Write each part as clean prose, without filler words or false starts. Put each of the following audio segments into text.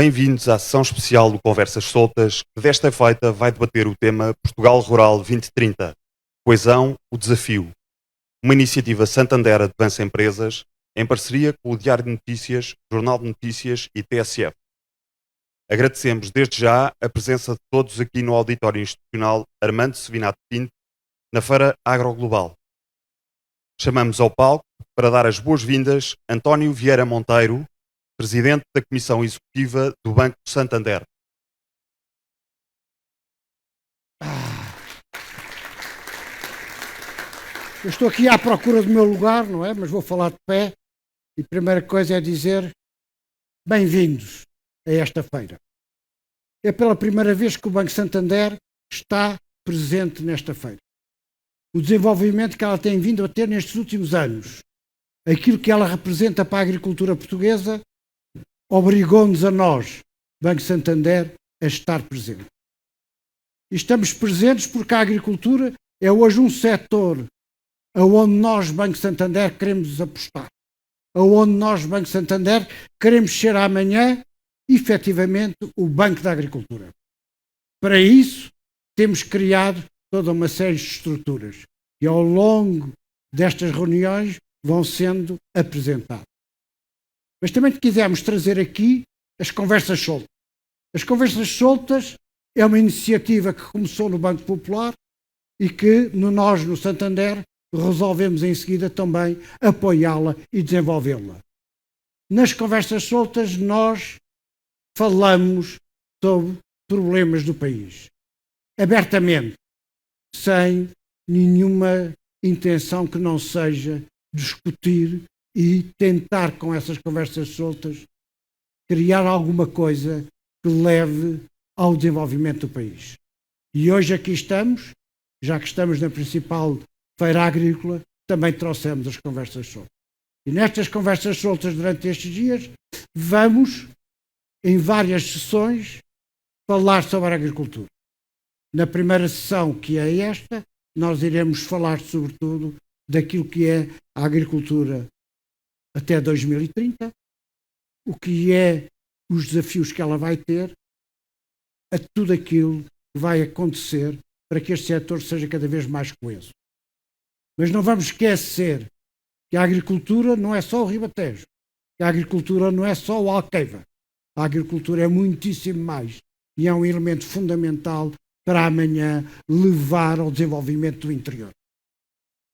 Bem-vindos à sessão especial do Conversas Soltas, que desta feita vai debater o tema Portugal Rural 2030, Coesão, o Desafio, uma iniciativa Santander Advance Empresas, em parceria com o Diário de Notícias, Jornal de Notícias e TSF. Agradecemos desde já a presença de todos aqui no Auditório Institucional Armando Sevinato Pinto, na Feira Agroglobal. Chamamos ao palco para dar as boas-vindas António Vieira Monteiro, Presidente da Comissão Executiva do Banco Santander. Eu estou aqui à procura do meu lugar, não é? Mas vou falar de pé. E a primeira coisa é dizer bem-vindos a esta feira. É pela primeira vez que o Banco Santander está presente nesta feira. O desenvolvimento que ela tem vindo a ter nestes últimos anos, aquilo que ela representa para a agricultura portuguesa, obrigou-nos a nós, Banco Santander, a estar presente. E estamos presentes porque a agricultura é hoje um setor aonde nós, Banco Santander, queremos apostar. Aonde nós, Banco Santander, queremos ser amanhã, efetivamente, o Banco da Agricultura. Para isso, temos criado toda uma série de estruturas que, ao longo destas reuniões, vão sendo apresentadas. Mas também quisemos trazer aqui as conversas soltas. As conversas soltas é uma iniciativa que começou no Banco Popular e que nós, no Santander, resolvemos em seguida também apoiá-la e desenvolvê-la. Nas conversas soltas nós falamos sobre problemas do país, abertamente, sem nenhuma intenção que não seja discutir e tentar, com essas conversas soltas, criar alguma coisa que leve ao desenvolvimento do país. E hoje aqui estamos, já que estamos na principal feira agrícola, também trouxemos as conversas soltas. E nestas conversas soltas, durante estes dias, vamos, em várias sessões, falar sobre a agricultura. Na primeira sessão, que é esta, nós iremos falar, sobretudo, daquilo que é a agricultura até 2030, o que é os desafios que ela vai ter, a tudo aquilo que vai acontecer para que este setor seja cada vez mais coeso. Mas não vamos esquecer que a agricultura não é só o Ribatejo, que a agricultura não é só o Alqueva. A agricultura é muitíssimo mais e é um elemento fundamental para amanhã levar ao desenvolvimento do interior.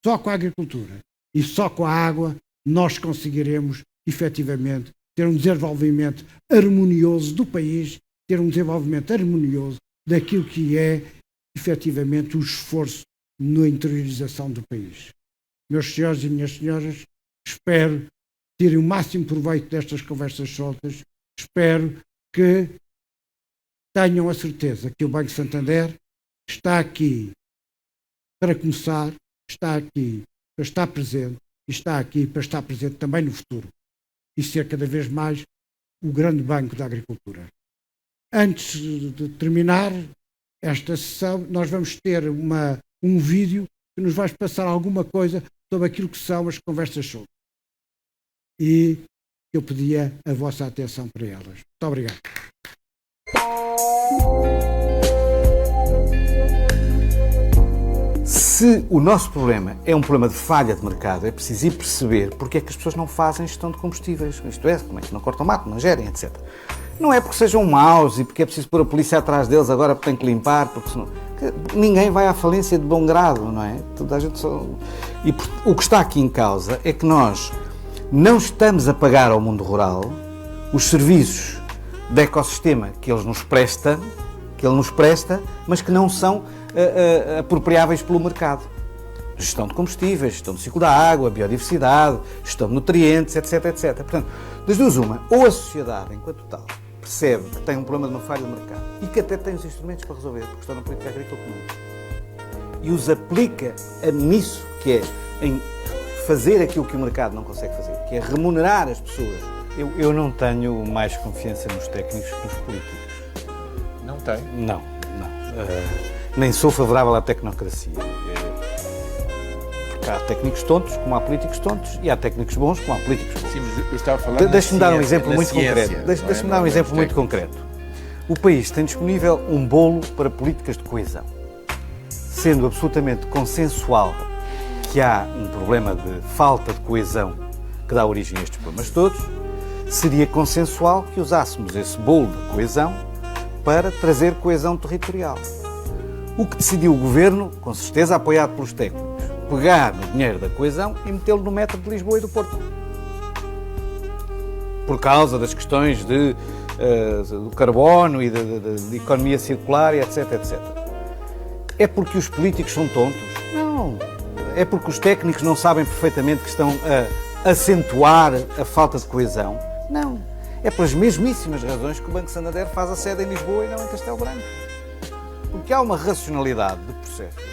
Só com a agricultura e só com a água nós conseguiremos, efetivamente, ter um desenvolvimento harmonioso do país, ter um desenvolvimento harmonioso daquilo que é, efetivamente, o esforço na interiorização do país. Meus senhores e minhas senhoras, espero que tirem o máximo proveito destas conversas soltas, espero que tenham a certeza que o Banco Santander está aqui para começar, está aqui para estar presente e está aqui para estar presente também no futuro e ser cada vez mais o grande banco da agricultura. Antes de terminar esta sessão, nós vamos ter um vídeo que nos vai passar alguma coisa sobre aquilo que são as conversas soltas. E eu pedia a vossa atenção para elas. Muito obrigado. Se o nosso problema é um problema de falha de mercado, é preciso ir perceber porque é que as pessoas não fazem gestão de combustíveis. Isto é, como é que não cortam mato, não gerem, etc. Não é porque sejam maus e porque é preciso pôr a polícia atrás deles agora porque tem que limpar, porque senão... Ninguém vai à falência de bom grado, não é? Toda a gente só... E o que está aqui em causa é que nós não estamos a pagar ao mundo rural os serviços de ecossistema que ele nos presta, mas que não são apropriáveis pelo mercado. Gestão de combustíveis, gestão do ciclo da água, biodiversidade, gestão de nutrientes, etc, etc. Portanto, das duas uma, ou a sociedade, enquanto tal, percebe que tem um problema de uma falha de mercado e que até tem os instrumentos para resolver, porque está na política agrícola comum, e os aplica nisso, que é em fazer aquilo que o mercado não consegue fazer, que é remunerar as pessoas. Eu não tenho mais confiança nos técnicos que nos políticos. Não tem? Não. Nem sou favorável à tecnocracia. Porque há técnicos tontos, como há políticos tontos, e há técnicos bons, como há políticos bons. Sim, mas eu estava a falar Deixe-me dar um exemplo na muito ciência, concreto. não é? Deixe-me dar um exemplo muito concreto. O país tem disponível um bolo para políticas de coesão, sendo absolutamente consensual que há um problema de falta de coesão que dá origem a estes problemas todos, seria consensual que usássemos esse bolo de coesão para trazer coesão territorial. O que decidiu o Governo, com certeza apoiado pelos técnicos, pegar no dinheiro da coesão e metê-lo no metro de Lisboa e do Porto. Por causa das questões do carbono e de economia circular, e etc, etc. É porque os políticos são tontos? Não. É porque os técnicos não sabem perfeitamente que estão a acentuar a falta de coesão? Não. É pelas mesmíssimas razões que o Banco Santander faz a sede em Lisboa e não em Castelo Branco. Porque há uma racionalidade de processos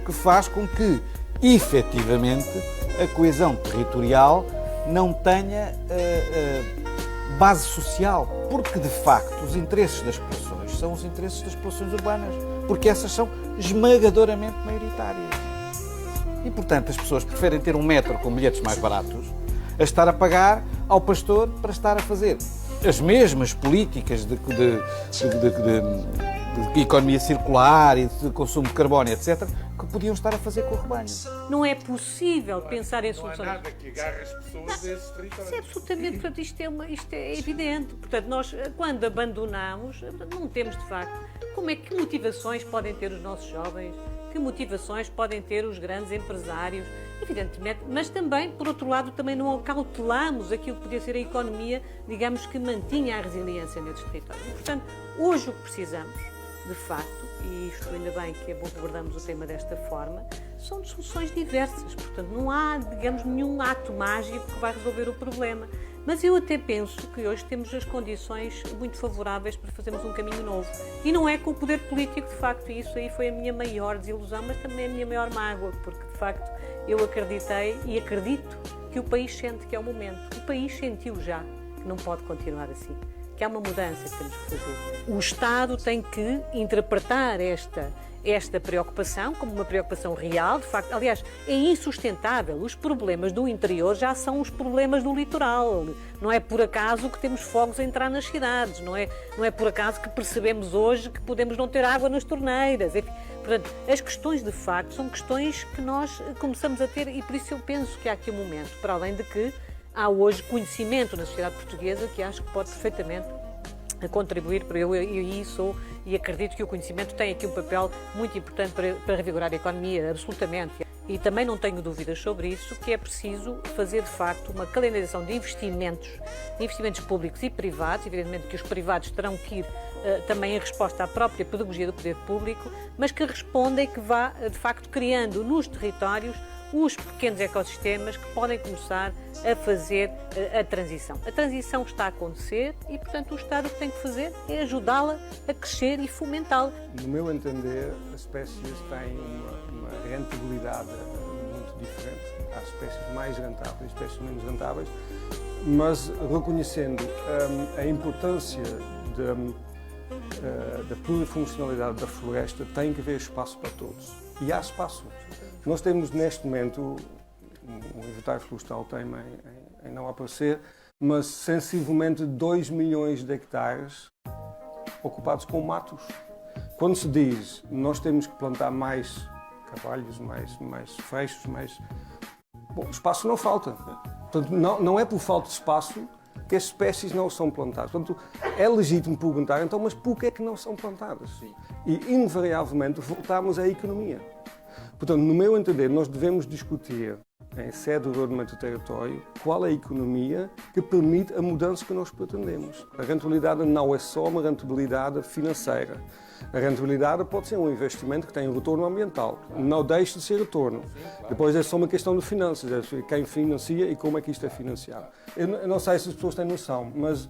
que faz com que, efetivamente, a coesão territorial não tenha base social. Porque, de facto, os interesses das populações são os interesses das populações urbanas. Porque essas são esmagadoramente maioritárias. E, portanto, as pessoas preferem ter um metro com bilhetes mais baratos a estar a pagar ao pastor para estar a fazer as mesmas políticas de economia circular e de consumo de carbono, etc., que podiam estar a fazer com o rebanho. Não é possível pensar em soluções. Não há nada que agarre as pessoas desses territórios. Isso é absolutamente, portanto, isto é evidente. Portanto, nós, quando abandonamos, não temos, de facto, que motivações podem ter os nossos jovens, que motivações podem ter os grandes empresários, evidentemente, mas também, por outro lado, também não cautelamos aquilo que podia ser a economia, digamos, que mantinha a resiliência nesses territórios. E, portanto, hoje o que precisamos, de facto, e isto ainda bem que é bom que abordamos o tema desta forma, são de soluções diversas. Portanto, não há, digamos, nenhum ato mágico que vai resolver o problema. Mas eu até penso que hoje temos as condições muito favoráveis para fazermos um caminho novo. E não é com o poder político, de facto, e isso aí foi a minha maior desilusão, mas também a minha maior mágoa, porque, de facto, eu acreditei e acredito que o país sente que é o momento. O país sentiu já que não pode continuar assim, que há uma mudança que temos que fazer. O Estado tem que interpretar esta preocupação como uma preocupação real, de facto. Aliás, é insustentável. Os problemas do interior já são os problemas do litoral. Não é por acaso que temos fogos a entrar nas cidades, não é por acaso que percebemos hoje que podemos não ter água nas torneiras. Enfim, portanto, as questões de facto são questões que nós começamos a ter, e por isso eu penso que há aqui um momento, para além de que há hoje conhecimento na sociedade portuguesa que acho que pode perfeitamente a contribuir para e acredito que o conhecimento tem aqui um papel muito importante para revigorar a economia, absolutamente. E também não tenho dúvidas sobre isso, que é preciso fazer de facto uma calendarização de investimentos públicos e privados. Evidentemente que os privados terão que ir também em resposta à própria pedagogia do poder público, mas que responda e que vá de facto criando nos territórios os pequenos ecossistemas que podem começar a fazer a transição. A transição está a acontecer e, portanto, o Estado o que tem que fazer é ajudá-la a crescer e fomentá-la. No meu entender, as espécies têm uma rentabilidade muito diferente. Há espécies mais rentáveis, espécies menos rentáveis, mas reconhecendo a importância da plurifuncionalidade da floresta, tem que haver espaço para todos. E há espaço. Nós temos neste momento, o inventário florestal tem em não aparecer, mas sensivelmente 2 milhões de hectares ocupados com matos. Quando se diz nós temos que plantar mais carvalhos, mais freixos, Bom, espaço não falta. Portanto, não é por falta de espaço que as espécies não são plantadas. Portanto, é legítimo perguntar, então, mas por que é que não são plantadas? Sim. E, invariavelmente, voltamos à economia. Portanto, no meu entender, nós devemos discutir, em sede do ordenamento do território, qual é a economia que permite a mudança que nós pretendemos. A rentabilidade não é só uma rentabilidade financeira. A rentabilidade pode ser um investimento que tem um retorno ambiental. Não deixa de ser retorno. Depois é só uma questão de finanças, é quem financia e como é que isto é financiado. Eu não sei se as pessoas têm noção, mas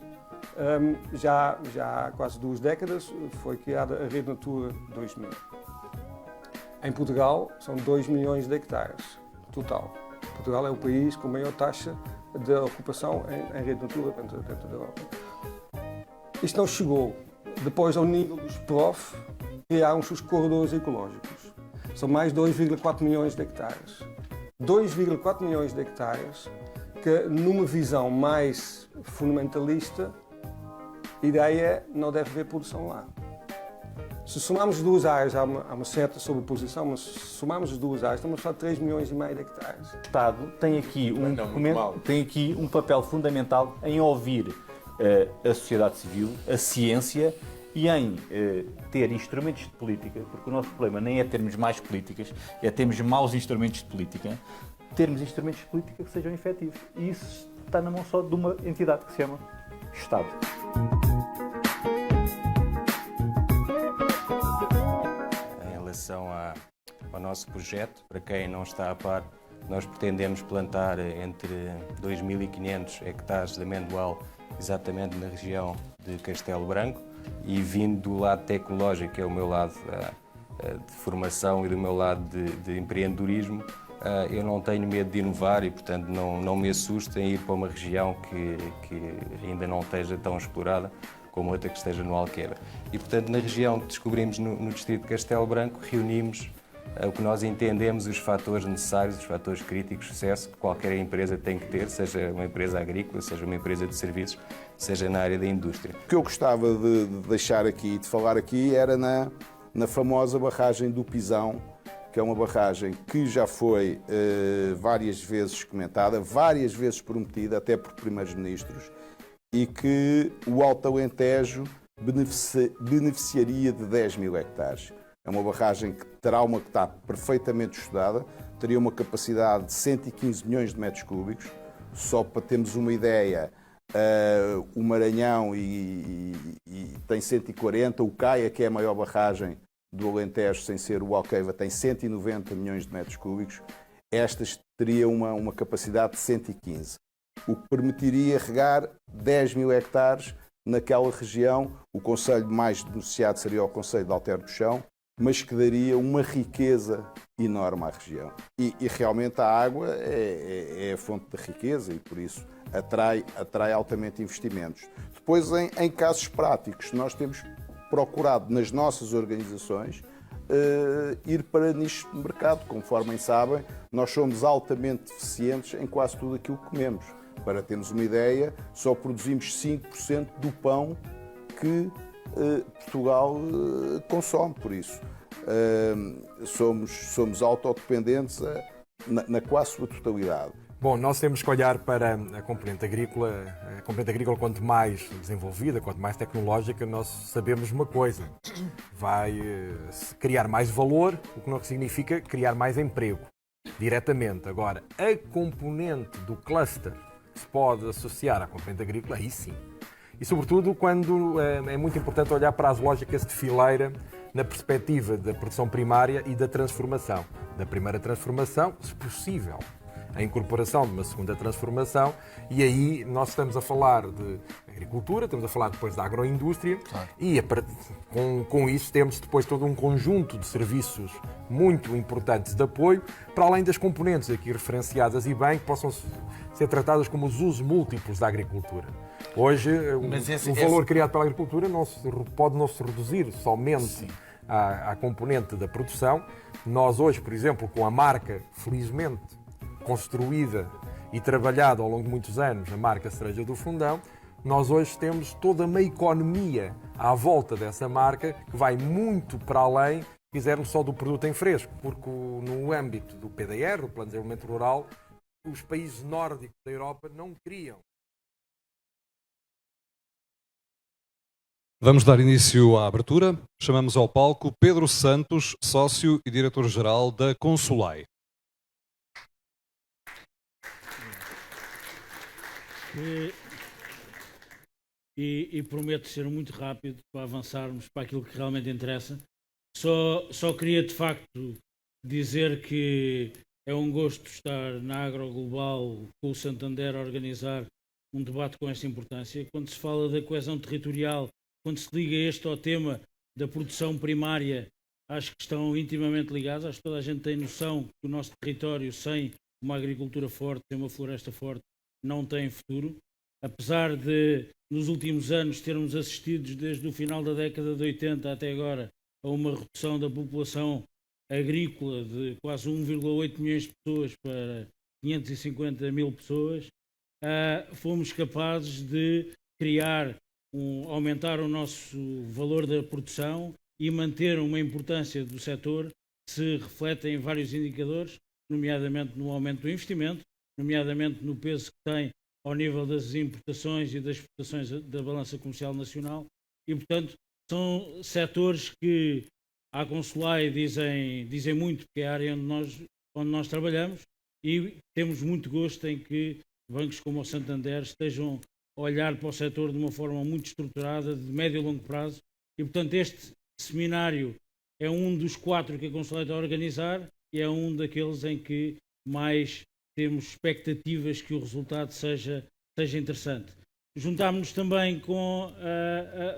já há quase 2 décadas foi criada a Rede Natura 2000. Em Portugal, são 2 milhões de hectares total. Portugal é o país com a maior taxa de ocupação em Rede Natura dentro da Europa. Isto não chegou. Depois, ao nível dos PROF, criaram-se os corredores ecológicos. São mais 2,4 milhões de hectares. 2,4 milhões de hectares, que numa visão mais fundamentalista, a ideia é não deve haver produção lá. Se somarmos as duas áreas, há uma certa sobreposição, mas se somarmos as duas áreas, estamos a falar de 3,5 milhões de hectares. O Estado tem aqui um papel fundamental em ouvir a sociedade civil, a ciência e em ter instrumentos de política, porque o nosso problema nem é termos mais políticas, é termos maus instrumentos de política, termos instrumentos de política que sejam efetivos. E isso está na mão só de uma entidade que se chama Estado. Em relação ao nosso projeto, para quem não está a par, nós pretendemos plantar entre 2.500 hectares de amendoal exatamente na região de Castelo Branco, e vindo do lado tecnológico, que é o meu lado de formação e do meu lado de empreendedorismo, eu não tenho medo de inovar e, portanto, não me assusto em ir para uma região que ainda não esteja tão explorada como outra que esteja no Alqueva. E, portanto, na região que descobrimos no distrito de Castelo Branco, reunimos o que nós entendemos os fatores necessários, os fatores críticos de sucesso que qualquer empresa tem que ter, seja uma empresa agrícola, seja uma empresa de serviços, seja na área da indústria. O que eu gostava de deixar aqui, de falar aqui, era na famosa barragem do Pisão, que é uma barragem que já foi várias vezes comentada, várias vezes prometida, até por primeiros ministros, e que o Alto Alentejo beneficiaria de 10 mil hectares. É uma barragem que está perfeitamente estudada, teria uma capacidade de 115 milhões de metros cúbicos. Só para termos uma ideia, o Maranhão tem 140, o Caia, que é a maior barragem do Alentejo, sem ser o Alqueva, tem 190 milhões de metros cúbicos. Estas teriam uma capacidade de 115, o que permitiria regar 10 mil hectares naquela região. O concelho mais beneficiado seria o concelho de Alter do Chão, mas que daria uma riqueza enorme à região. E realmente a água é a fonte da riqueza e, por isso, atrai altamente investimentos. Depois, em casos práticos, nós temos procurado, nas nossas organizações, ir para nichos de mercado. Conforme sabem, nós somos altamente deficientes em quase tudo aquilo que comemos. Para termos uma ideia, só produzimos 5% do pão que Portugal consome, por isso somos autodependentes na quase sua totalidade. Bom, nós temos que olhar para a componente agrícola. A componente agrícola, quanto mais desenvolvida, quanto mais tecnológica, nós sabemos uma coisa: vai criar mais valor, o que não significa criar mais emprego, diretamente. Agora, a componente do cluster que se pode associar à componente agrícola, aí sim. E, sobretudo, quando é muito importante olhar para as lógicas de fileira na perspectiva da produção primária e da transformação. Da primeira transformação, se possível, a incorporação de uma segunda transformação, e aí nós estamos a falar de agricultura, estamos a falar depois da agroindústria, claro. E com isso temos depois todo um conjunto de serviços muito importantes de apoio, para além das componentes aqui referenciadas e bem, que possam ser tratadas como os usos múltiplos da agricultura. Hoje, o valor criado pela agricultura pode não se reduzir somente à componente da produção. Nós hoje, por exemplo, com a marca, felizmente, construída e trabalhada ao longo de muitos anos, a marca Cereja do Fundão, nós hoje temos toda uma economia à volta dessa marca que vai muito para além, quisermos, só do produto em fresco, porque no âmbito do PDR, do Plano de Desenvolvimento Rural, os países nórdicos da Europa não criam. Vamos dar início à abertura. Chamamos ao palco Pedro Santos, sócio e diretor-geral da Consulai. E prometo ser muito rápido para avançarmos para aquilo que realmente interessa. Só queria, de facto, dizer que é um gosto estar na Agro Global com o Santander a organizar um debate com esta importância. Quando se fala da coesão territorial, quando se liga este ao tema da produção primária, acho que estão intimamente ligados. Acho que toda a gente tem noção que o nosso território, sem uma agricultura forte, sem uma floresta forte, não tem futuro. Apesar de, nos últimos anos, termos assistido desde o final da década de 80 até agora a uma redução da população agrícola de quase 1,8 milhões de pessoas para 550 mil pessoas, fomos capazes de aumentar o nosso valor da produção e manter uma importância do setor que se reflete em vários indicadores, nomeadamente no aumento do investimento, nomeadamente no peso que tem ao nível das importações e das exportações da balança comercial nacional, e, portanto, são setores que à Consulai dizem muito, porque é a área onde nós trabalhamos, e temos muito gosto em que bancos como o Santander estejam a olhar para o setor de uma forma muito estruturada, de médio e longo prazo, e, portanto, este seminário é um dos 4 que a Consulai está a organizar e é um daqueles em que mais temos expectativas que o resultado seja interessante. Juntámos-nos também com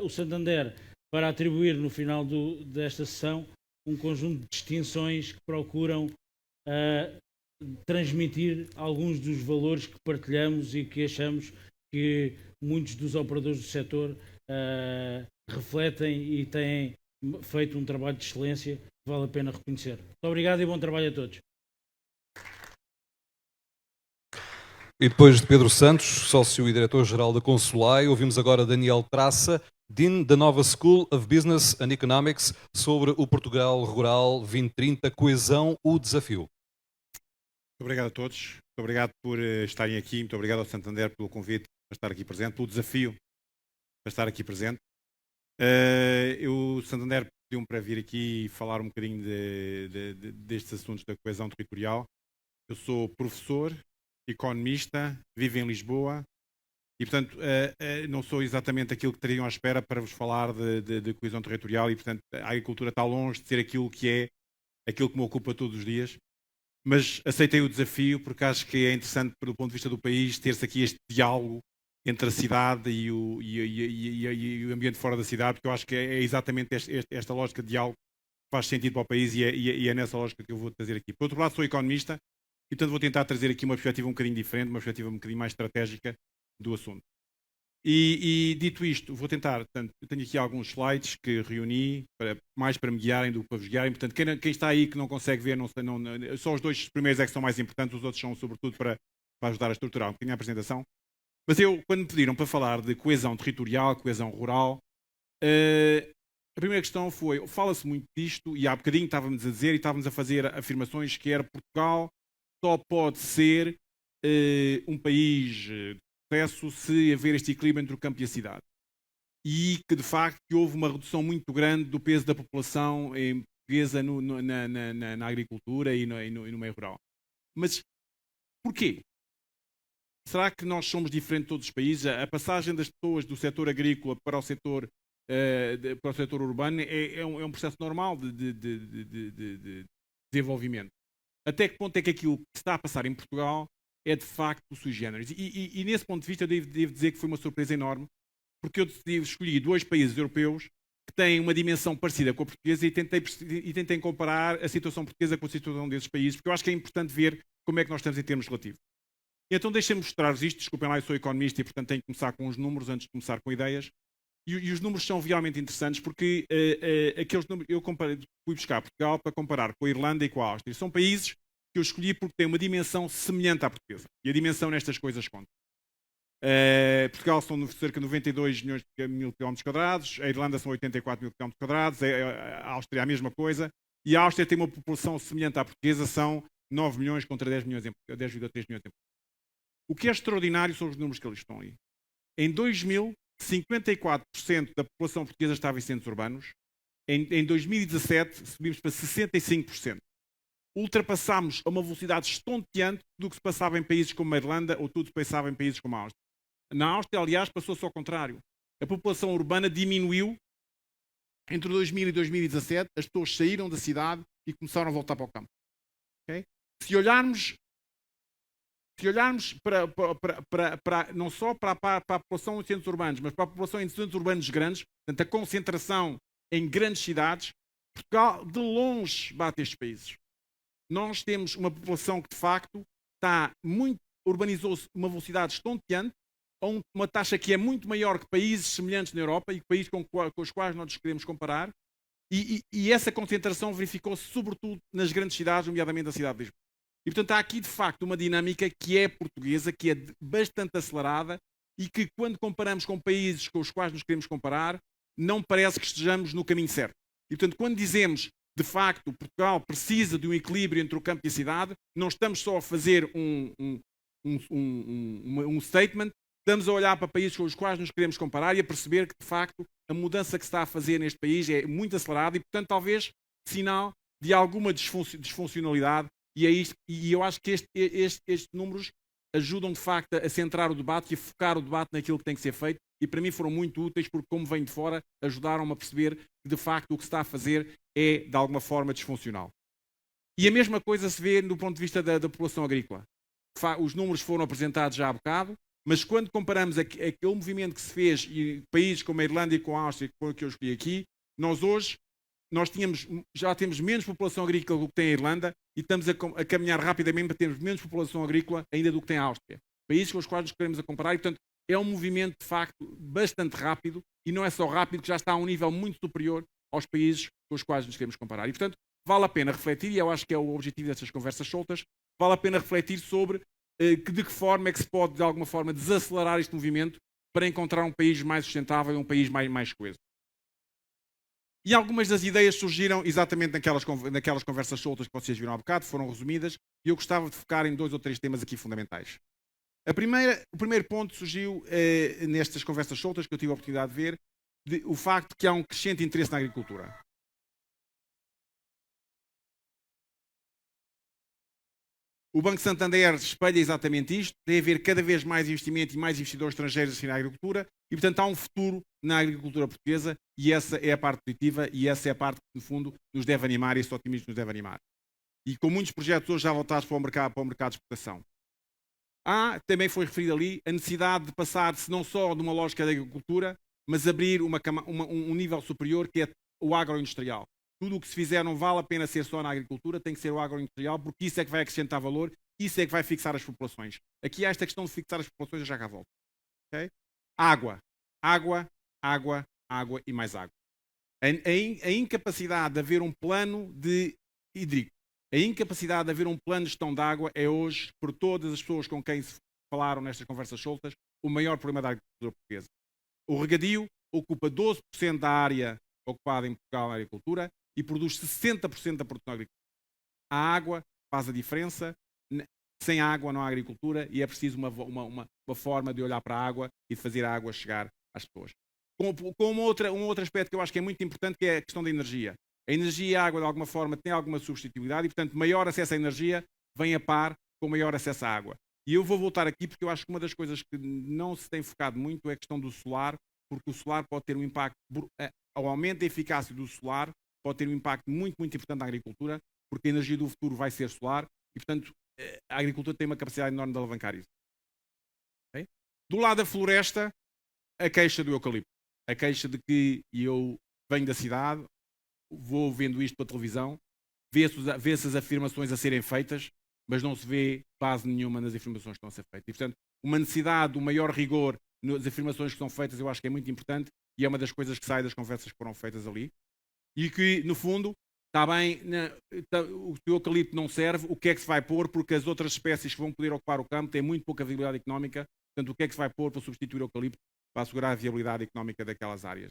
o Santander para atribuir no final desta sessão um conjunto de distinções que procuram transmitir alguns dos valores que partilhamos e que achamos que muitos dos operadores do setor refletem e têm feito um trabalho de excelência que vale a pena reconhecer. Muito obrigado e bom trabalho a todos. E depois de Pedro Santos, sócio e diretor-geral da Consulai, ouvimos agora Daniel Traça, Dean da Nova School of Business and Economics, sobre o Portugal Rural 2030, coesão, o desafio. Muito obrigado a todos, muito obrigado por estarem aqui, muito obrigado ao Santander pelo convite para estar aqui presente, pelo desafio para estar aqui presente. O Santander pediu-me para vir aqui e falar um bocadinho destes assuntos da coesão territorial. Eu sou professor, economista, vivo em Lisboa e, portanto, não sou exatamente aquilo que teriam à espera para vos falar de coesão territorial e, portanto, a agricultura está longe de ser aquilo que me ocupa todos os dias. Mas aceitei o desafio porque acho que é interessante, do ponto de vista do país, ter-se aqui este diálogo entre a cidade e o ambiente fora da cidade, porque eu acho que é exatamente esta lógica de diálogo que faz sentido para o país e é nessa lógica que eu vou trazer aqui. Por outro lado, sou economista e, portanto, vou tentar trazer aqui uma perspectiva um bocadinho diferente, uma perspectiva um bocadinho mais estratégica do assunto. E dito isto, vou tentar, portanto, eu tenho aqui alguns slides que reuni mais para me guiarem do que para vos guiarem. Portanto, quem está aí que não consegue ver, só os 2 primeiros é que são mais importantes, os outros são sobretudo para ajudar a estruturar um bocadinho a apresentação. Mas quando me pediram para falar de coesão territorial, coesão rural, a primeira questão foi, fala-se muito disto, e há bocadinho estávamos a dizer e estávamos a fazer afirmações que Portugal só pode ser um país de sucesso se haver este equilíbrio entre o campo e a cidade. E que, de facto, houve uma redução muito grande do peso da população portuguesa na agricultura e no meio rural. Mas porquê? Será que nós somos diferentes de todos os países? A passagem das pessoas do setor agrícola para o setor urbano é um processo normal de desenvolvimento. Até que ponto é que aquilo que está a passar em Portugal é de facto sui generis? E nesse ponto de vista eu devo dizer que foi uma surpresa enorme, porque eu escolhi 2 países europeus que têm uma dimensão parecida com a portuguesa e tentei comparar a situação portuguesa com a situação desses países, porque eu acho que é importante ver como é que nós estamos em termos relativos. Então deixem-me mostrar-vos isto. Desculpem lá, eu sou economista e, portanto, tenho que começar com os números antes de começar com ideias. E os números são realmente interessantes porque aqueles números, fui buscar Portugal para comparar com a Irlanda e com a Áustria. São países que eu escolhi porque têm uma dimensão semelhante à portuguesa. E a dimensão nestas coisas conta. Portugal são cerca de 92 mil km quadrados, a Irlanda são 84 mil km quadrados, a Áustria a mesma coisa, e a Áustria tem uma população semelhante à portuguesa, são 9 milhões contra 10,3 milhões em Portugal. O que é extraordinário são os números que eles estão aí. Em 2000, 54% da população portuguesa estava em centros urbanos. Em 2017, subimos para 65%. Ultrapassámos a uma velocidade estonteante do que se passava em países como a Irlanda ou tudo se passava em países como a Áustria. Na Áustria, aliás, passou-se ao contrário. A população urbana diminuiu entre 2000 e 2017, as pessoas saíram da cidade e começaram a voltar para o campo. Okay? Se olharmos não só para a população em centros urbanos, mas para a população em centros urbanos grandes, portanto, a concentração em grandes cidades, Portugal de longe bate estes países. Nós temos uma população que, de facto, urbanizou-se a uma velocidade estonteante, a uma taxa que é muito maior que países semelhantes na Europa e países com os quais nós nos queremos comparar, E essa concentração verificou-se sobretudo nas grandes cidades, nomeadamente na cidade de Lisboa. E, portanto, há aqui, de facto, uma dinâmica que é portuguesa, que é bastante acelerada e que, quando comparamos com países com os quais nos queremos comparar, não parece que estejamos no caminho certo. E, portanto, quando dizemos, de facto, Portugal precisa de um equilíbrio entre o campo e a cidade, não estamos só a fazer um statement, estamos a olhar para países com os quais nos queremos comparar e a perceber que, de facto, a mudança que se está a fazer neste país é muito acelerada e, portanto, talvez sinal de alguma disfuncionalidade. E eu acho que estes números ajudam, de facto, a centrar o debate e a focar o debate naquilo que tem que ser feito. E, para mim, foram muito úteis porque, como venho de fora, ajudaram-me a perceber que, de facto, o que se está a fazer é, de alguma forma, disfuncional. E a mesma coisa se vê do ponto de vista da população agrícola. Os números foram apresentados já há bocado, mas quando comparamos aquele movimento que se fez em países como a Irlanda e com a Áustria, que foi o que eu escolhi aqui, nós hoje já temos menos população agrícola do que tem a Irlanda e estamos a caminhar rapidamente para termos menos população agrícola ainda do que tem a Áustria. Países com os quais nos queremos comparar e, portanto, é um movimento, de facto, bastante rápido e não é só rápido, que já está a um nível muito superior aos países com os quais nos queremos comparar. E, portanto, vale a pena refletir, e eu acho que é o objetivo destas conversas soltas, vale a pena refletir sobre de que forma é que se pode, de alguma forma, desacelerar este movimento para encontrar um país mais sustentável e um país mais coeso. E algumas das ideias surgiram exatamente naquelas conversas soltas que vocês viram há bocado, foram resumidas, e eu gostava de focar em 2 ou 3 temas aqui fundamentais. O primeiro ponto surgiu nestas conversas soltas que eu tive a oportunidade de ver, o facto de que há um crescente interesse na agricultura. O Banco Santander espelha exatamente isto, tem a ver cada vez mais investimento e mais investidores estrangeiros assim na agricultura e, portanto, há um futuro na agricultura portuguesa e essa é a parte positiva e essa é a parte que, no fundo, nos deve animar e esse otimismo nos deve animar. E com muitos projetos hoje já voltados para o mercado de exportação. Também foi referido ali a necessidade de passar-se não só de uma lógica da agricultura, mas abrir um nível superior que é o agroindustrial. Tudo o que se fizer não vale a pena ser só na agricultura, tem que ser o agroindustrial, porque isso é que vai acrescentar valor, isso é que vai fixar as populações. Aqui há esta questão de fixar as populações, eu já cá volto. Okay? Água e mais água. A incapacidade de haver um plano de hídrico, a incapacidade de haver um plano de gestão de água é hoje, por todas as pessoas com quem se falaram nestas conversas soltas, o maior problema da agricultura portuguesa. O regadio ocupa 12% da área ocupada em Portugal na agricultura e produz 60% da produção agrícola. A água faz a diferença. Sem água não há agricultura e é preciso uma forma de olhar para a água e de fazer a água chegar às pessoas. Com um outro aspecto que eu acho que é muito importante, que é a questão da energia. A energia e a água, de alguma forma, têm alguma substitutividade e, portanto, maior acesso à energia vem a par com maior acesso à água. E eu vou voltar aqui porque eu acho que uma das coisas que não se tem focado muito é a questão do solar, porque o solar pode ter um impacto, ao aumento da eficácia do solar, pode ter um impacto muito, muito importante na agricultura, porque a energia do futuro vai ser solar e, portanto, a agricultura tem uma capacidade enorme de alavancar isso. Okay? Do lado da floresta, a queixa do eucalipto. A queixa de que eu venho da cidade, vou vendo isto pela televisão, vê-se as afirmações a serem feitas, mas não se vê base nenhuma nas afirmações que estão a ser feitas. E, portanto, uma necessidade de um maior rigor nas afirmações que são feitas, eu acho que é muito importante e é uma das coisas que sai das conversas que foram feitas ali. E que, no fundo, está bem, o eucalipto não serve, o que é que se vai pôr? Porque as outras espécies que vão poder ocupar o campo têm muito pouca viabilidade económica, portanto, o que é que se vai pôr para substituir o eucalipto para assegurar a viabilidade económica daquelas áreas?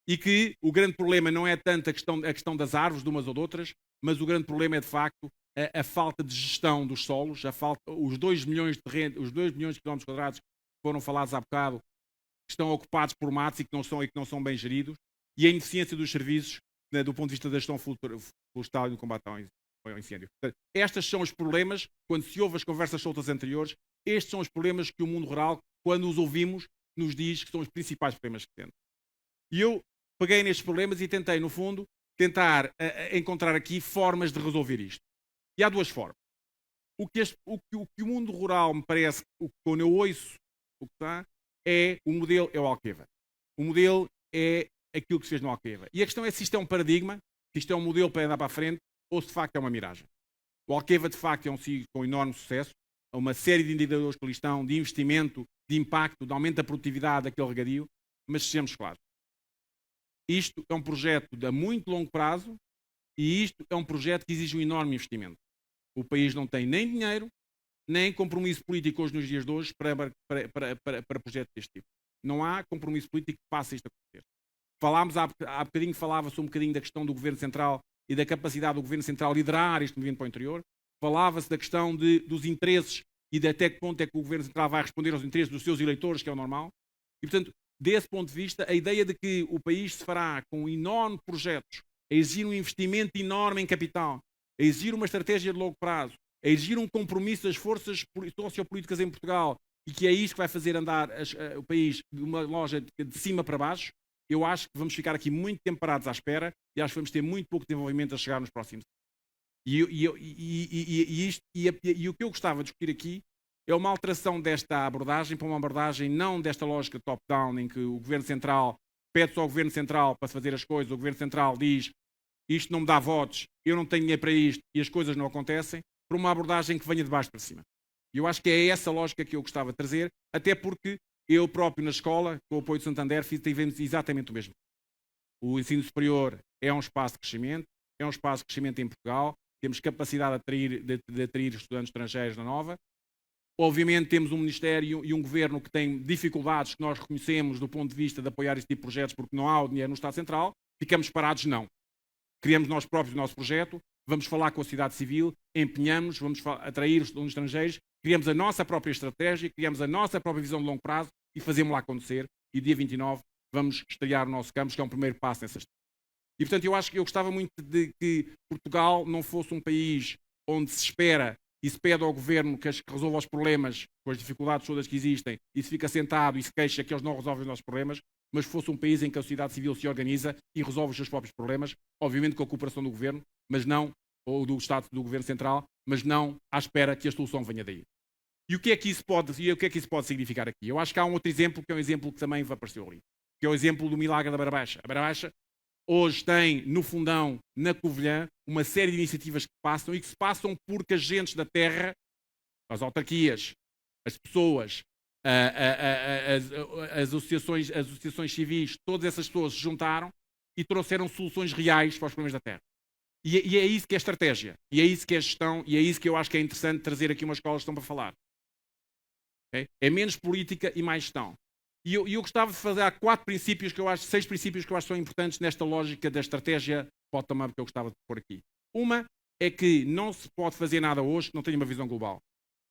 E que o grande problema não é tanto a questão das árvores, de umas ou de outras, mas o grande problema é, de facto, a falta de gestão dos solos, os 2 milhões de quilómetros quadrados que foram falados há bocado, que estão ocupados por matos e que não são bem geridos, e a ineficiência dos serviços, né, do ponto de vista da gestão florestal e do combate ao incêndio. Portanto, estes são os problemas, quando se ouve as conversas soltas anteriores, estes são os problemas que o mundo rural, quando os ouvimos, nos diz que são os principais problemas que tem. E eu peguei nestes problemas e tentei, no fundo, encontrar aqui formas de resolver isto. E há 2 formas. O que o mundo rural me parece, quando eu ouço o que está, o modelo é o Alqueva. O modelo é aquilo que se fez no Alqueva. E a questão é se isto é um paradigma, se isto é um modelo para andar para a frente, ou se de facto é uma miragem. O Alqueva, de facto, é um ciclo com enorme sucesso, há uma série de indicadores que ali estão, de investimento, de impacto, de aumento da produtividade daquele regadio, mas sejamos claros. isto é um projeto de muito longo prazo e isto é um projeto que exige um enorme investimento. O país não tem nem dinheiro, nem compromisso político hoje nos dias de hoje para projetos deste tipo. Não há compromisso político que faça isto acontecer. Há bocadinho falava-se um bocadinho da questão do Governo Central e da capacidade do Governo Central liderar este movimento para o interior. Falava-se da questão dos interesses e de até que ponto é que o Governo Central vai responder aos interesses dos seus eleitores, que é o normal. E, portanto, desse ponto de vista, a ideia de que o país se fará com enormes projetos, a exigir um investimento enorme em capital, a exigir uma estratégia de longo prazo, a exigir um compromisso das forças sociopolíticas em Portugal e que é isso que vai fazer andar o país de uma loja de cima para baixo, eu acho que vamos ficar aqui muito tempo parados à espera e acho que vamos ter muito pouco desenvolvimento a chegar nos próximos anos. E o que eu gostava de discutir aqui é uma alteração desta abordagem para uma abordagem não desta lógica top-down em que o Governo Central pede só ao Governo Central para fazer as coisas, o Governo Central diz isto não me dá votos, eu não tenho dinheiro para isto e as coisas não acontecem, para uma abordagem que venha de baixo para cima. E eu acho que é essa lógica que eu gostava de trazer, até porque eu próprio na escola, com o apoio do Santander, tivemos exatamente o mesmo. O ensino superior é um espaço de crescimento, é um espaço de crescimento em Portugal, temos capacidade de atrair estudantes estrangeiros na Nova. Obviamente temos um Ministério e um Governo que tem dificuldades que nós reconhecemos do ponto de vista de apoiar este tipo de projetos porque não há o dinheiro no Estado Central, ficamos parados, não. Criamos nós próprios o nosso projeto, vamos falar com a sociedade civil, empenhamos, vamos atrair os estrangeiros, criamos a nossa própria estratégia, criamos a nossa própria visão de longo prazo e fazemos lá acontecer. E dia 29 vamos estrear o nosso campus, que é um primeiro passo nessa estratégia. E portanto eu acho que eu gostava muito de que Portugal não fosse um país onde se espera e se pede ao Governo que resolva os problemas, com as dificuldades todas que existem, e se fica sentado e se queixa que eles não resolvem os nossos problemas, mas fosse um país em que a sociedade civil se organiza e resolve os seus próprios problemas, obviamente com a cooperação do Governo, mas não, ou do Estado, do Governo Central, mas não à espera que a solução venha daí. E o que é que isso pode significar aqui? Eu acho que há um outro exemplo, que é um exemplo que também apareceu ali, que é o exemplo do milagre da Beira Baixa. A Beira Baixa hoje tem, no Fundão, na Covilhã, uma série de iniciativas que passam e que se passam porque as gentes da terra, as autarquias, as pessoas, as associações civis, todas essas pessoas se juntaram e trouxeram soluções reais para os problemas da terra. E é isso que é estratégia, e é isso que é gestão, e é isso que eu acho que é interessante trazer aqui uma escola de gestão para falar. Okay? É menos política e mais gestão. E eu gostava de fazer 6 princípios que eu acho que são importantes nesta lógica da estratégia bottom-up que eu gostava de pôr aqui. Uma é que não se pode fazer nada hoje que não tenha uma visão global.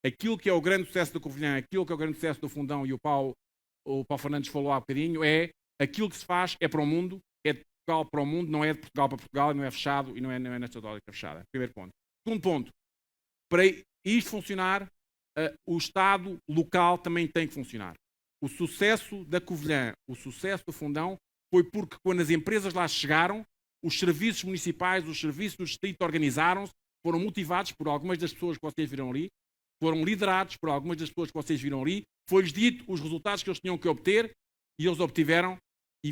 Aquilo que é o grande sucesso da Covilhã, aquilo que é o grande sucesso do Fundão, e o Paulo Fernandes falou há bocadinho, é aquilo que se faz é para o mundo, é de Portugal para o mundo, não é de Portugal para Portugal, não é fechado e não é nesta lógica fechada. Primeiro ponto. Segundo ponto, para isto funcionar, o Estado local também tem que funcionar. O sucesso da Covilhã, o sucesso do Fundão, foi porque quando as empresas lá chegaram, os serviços municipais, os serviços do distrito organizaram-se, foram motivados por algumas das pessoas que vocês viram ali, foram liderados por algumas das pessoas que vocês viram ali, foi-lhes dito os resultados que eles tinham que obter e eles obtiveram e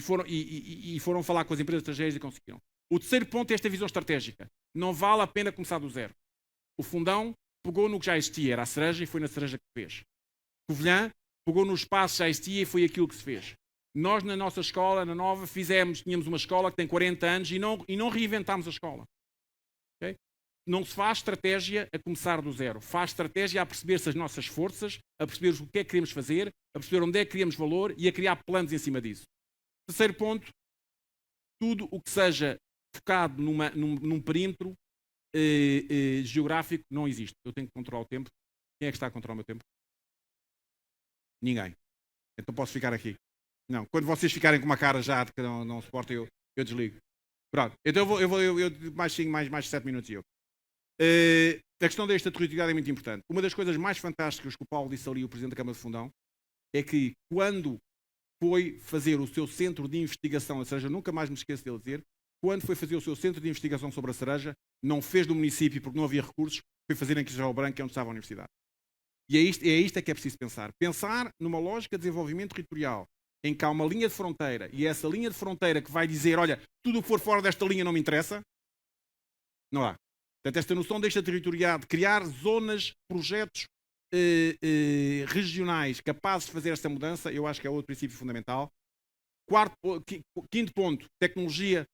foram falar com as empresas estrangeiras e conseguiram. O terceiro ponto é esta visão estratégica. Não vale a pena começar do zero. O Fundão pegou no que já existia, era a cereja e foi na cereja que fez. Covilhã pegou no espaço que já existia e foi aquilo que se fez. Nós, na nossa escola, na Nova, tínhamos uma escola que tem 40 anos e não reinventámos a escola. Okay? Não se faz estratégia a começar do zero. Faz estratégia a perceber-se as nossas forças, a perceber o que é que queremos fazer, a perceber onde é que queremos valor e a criar planos em cima disso. Terceiro ponto, tudo o que seja focado num perímetro geográfico não existe. Eu tenho que controlar o tempo. Quem é que está a controlar o meu tempo? Ninguém. Então posso ficar aqui. Não, quando vocês ficarem com uma cara já de que não suportam, eu desligo. Pronto, então eu vou mais 7 minutos e eu. A questão da extraterritorialidade é muito importante. Uma das coisas mais fantásticas que o Paulo disse ali, o Presidente da Câmara de Fundão, é que quando foi fazer o seu centro de investigação, ou seja, nunca mais me esqueço dele dizer, quando foi fazer o seu centro de investigação sobre a cereja, não fez do município porque não havia recursos, foi fazer em Cristóvão Branco, que é onde estava a universidade. E é isto que é preciso pensar. Pensar numa lógica de desenvolvimento territorial, em que há uma linha de fronteira, e é essa linha de fronteira que vai dizer, olha, tudo o que for fora desta linha não me interessa, não há. Portanto, esta noção de extraterritorialidade, de criar zonas, projetos regionais capazes de fazer esta mudança, eu acho que é outro princípio fundamental. Quinto ponto, tecnologia,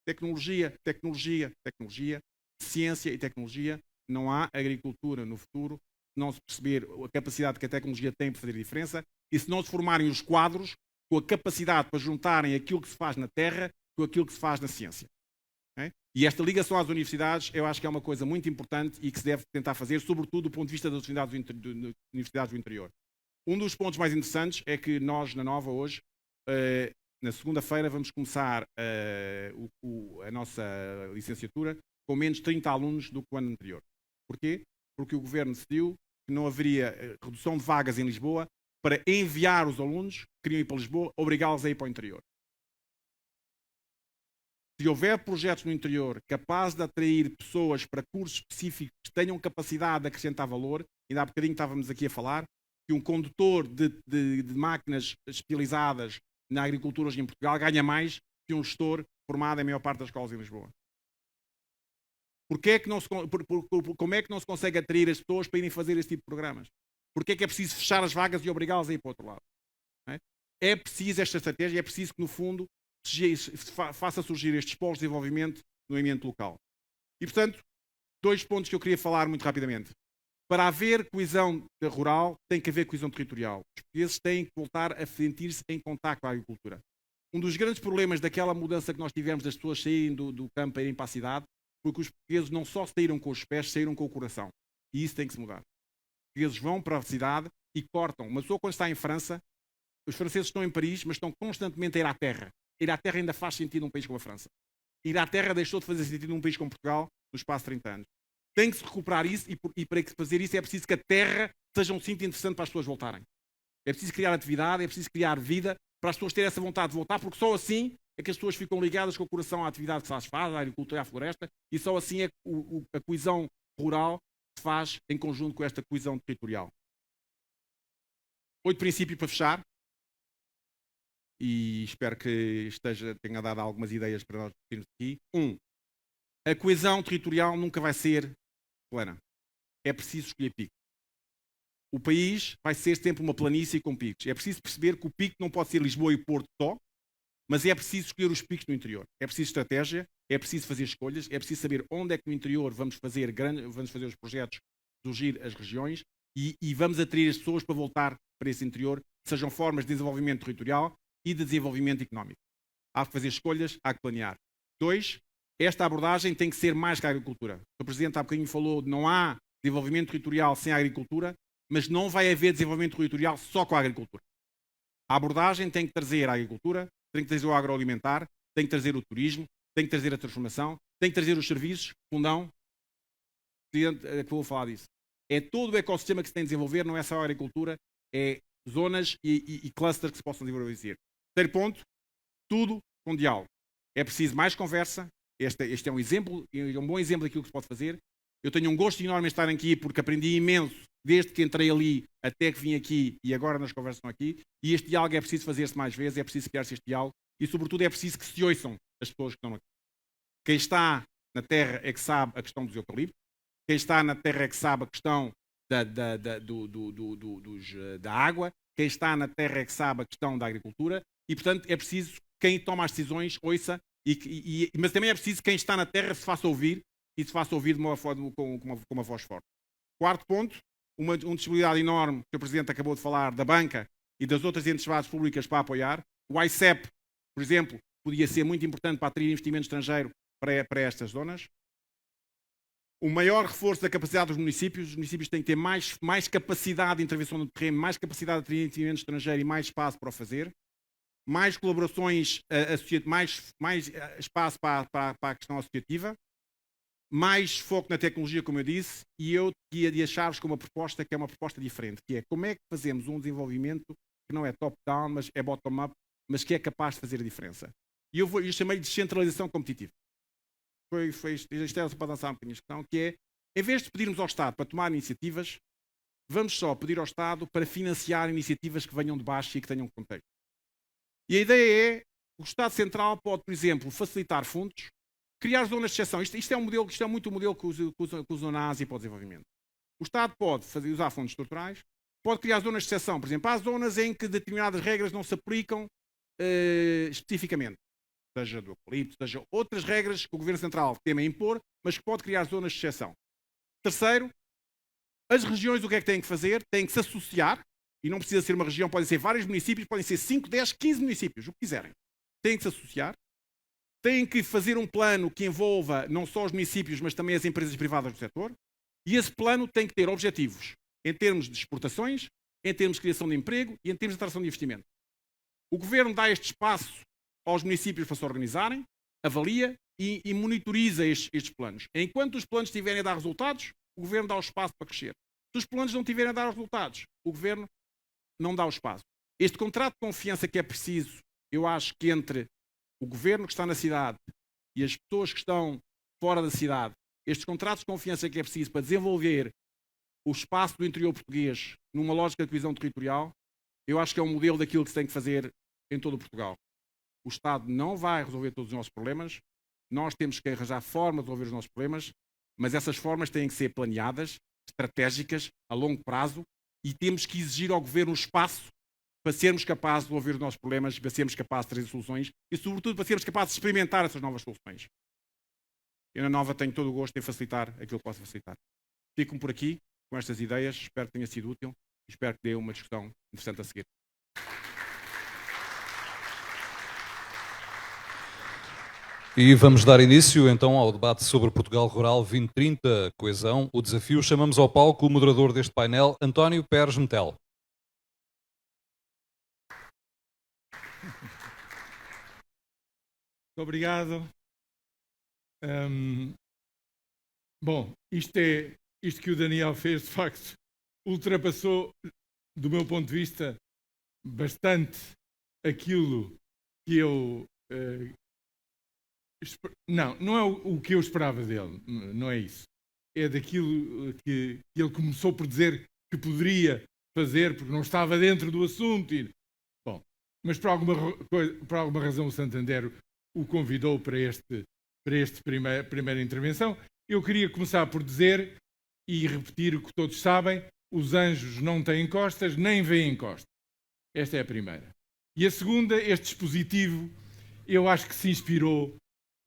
ciência e tecnologia. Não há agricultura no futuro se não se perceber a capacidade que a tecnologia tem para fazer diferença e se não se formarem os quadros com a capacidade para juntarem aquilo que se faz na terra com aquilo que se faz na ciência. Okay? E esta ligação às universidades, eu acho que é uma coisa muito importante e que se deve tentar fazer, sobretudo do ponto de vista das universidades do interior. Um dos pontos mais interessantes é que nós, na Nova, hoje, na segunda-feira, vamos começar a nossa licenciatura com menos 30 alunos do que o ano anterior. Porquê? Porque o Governo decidiu que não haveria redução de vagas em Lisboa para enviar os alunos que queriam ir para Lisboa, obrigá-los a ir para o interior. Se houver projetos no interior capazes de atrair pessoas para cursos específicos que tenham capacidade de acrescentar valor, ainda há bocadinho estávamos aqui a falar, que um condutor de máquinas especializadas na agricultura hoje em Portugal ganha mais que um gestor formado em maior parte das escolas em Lisboa. Como é que não se consegue atrair as pessoas para irem fazer este tipo de programas? Porquê é que é preciso fechar as vagas e obrigá-las a ir para o outro lado? É preciso esta estratégia, é preciso que, no fundo, faça surgir estes polos de desenvolvimento no ambiente local. E, portanto, 2 pontos que eu queria falar muito rapidamente. Para haver coesão rural, tem que haver coesão territorial. Os portugueses têm que voltar a sentir-se em contacto com a agricultura. Um dos grandes problemas daquela mudança que nós tivemos das pessoas saírem do campo e irem para a cidade foi que os portugueses não só saíram com os pés, saíram com o coração. E isso tem que se mudar. Os portugueses vão para a cidade e cortam. Uma pessoa, quando está em França, os franceses estão em Paris, mas estão constantemente a ir à terra. Ir à terra ainda faz sentido num país como a França. Ir à terra deixou de fazer sentido num país como Portugal no espaço de 30 anos. Tem que se recuperar isso e para fazer isso é preciso que a terra seja um sítio interessante para as pessoas voltarem. É preciso criar atividade, é preciso criar vida para as pessoas terem essa vontade de voltar, porque só assim é que as pessoas ficam ligadas com o coração à atividade que se faz, à agricultura e à floresta, e só assim é que a coesão rural se faz em conjunto com esta coesão territorial. 8 princípios para fechar. E espero que tenha dado algumas ideias para nós discutirmos aqui. A coesão territorial nunca vai ser plana. É preciso escolher picos. O país vai ser sempre uma planície com picos. É preciso perceber que o pico não pode ser Lisboa e Porto só, mas é preciso escolher os picos no interior. É preciso estratégia, é preciso fazer escolhas, é preciso saber onde é que no interior vamos fazer os projetos, surgir as regiões e vamos atrair as pessoas para voltar para esse interior, que sejam formas de desenvolvimento territorial e de desenvolvimento económico. Há que fazer escolhas, há que planear. 2, esta abordagem tem que ser mais que a agricultura. O Presidente há bocadinho falou de não há desenvolvimento territorial sem a agricultura, mas não vai haver desenvolvimento territorial só com a agricultura. A abordagem tem que trazer a agricultura, tem que trazer o agroalimentar, tem que trazer o turismo, tem que trazer a transformação, tem que trazer os serviços, fundão. O Presidente acabou de falar disso. É todo o ecossistema que se tem de desenvolver, não é só a agricultura, é zonas e clusters que se possam desenvolver. Terceiro ponto, tudo com diálogo. É preciso mais conversa. Este é um exemplo, é um bom exemplo daquilo que se pode fazer. Eu tenho um gosto enorme em estar aqui porque aprendi imenso desde que entrei ali até que vim aqui e agora nas conversas estão aqui. E este diálogo é preciso fazer-se mais vezes, é preciso criar-se este diálogo e, sobretudo, é preciso que se ouçam as pessoas que estão aqui. Quem está na terra é que sabe a questão dos eucaliptos. Quem está na terra é que sabe a questão da água. Quem está na terra é que sabe a questão da agricultura. E, portanto, é preciso quem toma as decisões ouça, mas também é preciso que quem está na terra se faça ouvir e se faça ouvir com uma voz forte. Quarto ponto, uma disponibilidade enorme que o Presidente acabou de falar da banca e das outras entidades públicas para apoiar. O ICEP, por exemplo, podia ser muito importante para atrair investimento estrangeiro para estas zonas. O maior reforço da capacidade dos municípios. Os municípios têm que ter mais capacidade de intervenção no terreno, mais capacidade de atrair investimento estrangeiro e mais espaço para o fazer. Mais colaborações, mais espaço para a questão associativa. Mais foco na tecnologia, como eu disse, e eu ia deixar-vos com uma proposta que é uma proposta diferente, que é como é que fazemos um desenvolvimento que não é top-down, mas é bottom-up, mas que é capaz de fazer a diferença. E eu chamei-lhe de descentralização competitiva. Isto é para lançar um bocadinho a questão, que é, em vez de pedirmos ao Estado para tomar iniciativas, vamos só pedir ao Estado para financiar iniciativas que venham de baixo e que tenham contexto. E a ideia é, o Estado Central pode, por exemplo, facilitar fundos, criar zonas de exceção. Isto é muito o modelo que usa na Ásia para o desenvolvimento. O Estado pode usar fundos estruturais, pode criar zonas de exceção. Por exemplo, há zonas em que determinadas regras não se aplicam especificamente, seja do eucalipto, seja outras regras que o Governo Central teme a impor, mas que pode criar zonas de exceção. Terceiro, as regiões o que é que têm que fazer? Têm que se associar, e não precisa ser uma região, podem ser vários municípios, podem ser 5, 10, 15 municípios, o que quiserem. Têm que se associar, têm que fazer um plano que envolva não só os municípios, mas também as empresas privadas do setor, e esse plano tem que ter objetivos em termos de exportações, em termos de criação de emprego e em termos de atração de investimento. O Governo dá este espaço aos municípios para se organizarem, avalia e monitoriza estes planos. Enquanto os planos estiverem a dar resultados, o Governo dá o espaço para crescer. Se os planos não estiverem a dar resultados, o Governo não dá o espaço. Este contrato de confiança que é preciso, eu acho que entre o Governo que está na cidade e as pessoas que estão fora da cidade, estes contratos de confiança que é preciso para desenvolver o espaço do interior português numa lógica de coesão territorial, eu acho que é um modelo daquilo que se tem que fazer em todo o Portugal. O Estado não vai resolver todos os nossos problemas, nós temos que arranjar formas de resolver os nossos problemas, mas essas formas têm que ser planeadas, estratégicas, a longo prazo, e temos que exigir ao Governo um espaço para sermos capazes de resolver os nossos problemas, para sermos capazes de trazer soluções e, sobretudo, para sermos capazes de experimentar essas novas soluções. Eu, na Nova, tenho todo o gosto em facilitar aquilo que posso facilitar. Fico-me por aqui com estas ideias, espero que tenha sido útil e espero que dê uma discussão interessante a seguir. E vamos dar início então ao debate sobre Portugal Rural 2030, coesão, o desafio. Chamamos ao palco o moderador deste painel, António Pérez Metel. Obrigado. Bom, isto que o Daniel fez, de facto, ultrapassou, do meu ponto de vista, bastante aquilo que eu... não é o que eu esperava dele, não é isso. É daquilo que ele começou por dizer que poderia fazer, porque não estava dentro do assunto. Bom, mas por alguma razão o Santander o convidou para esta primeira intervenção. Eu queria começar por dizer e repetir o que todos sabem: os anjos não têm costas, nem veem costas. Esta é a primeira. E a segunda, este dispositivo, eu acho que se inspirou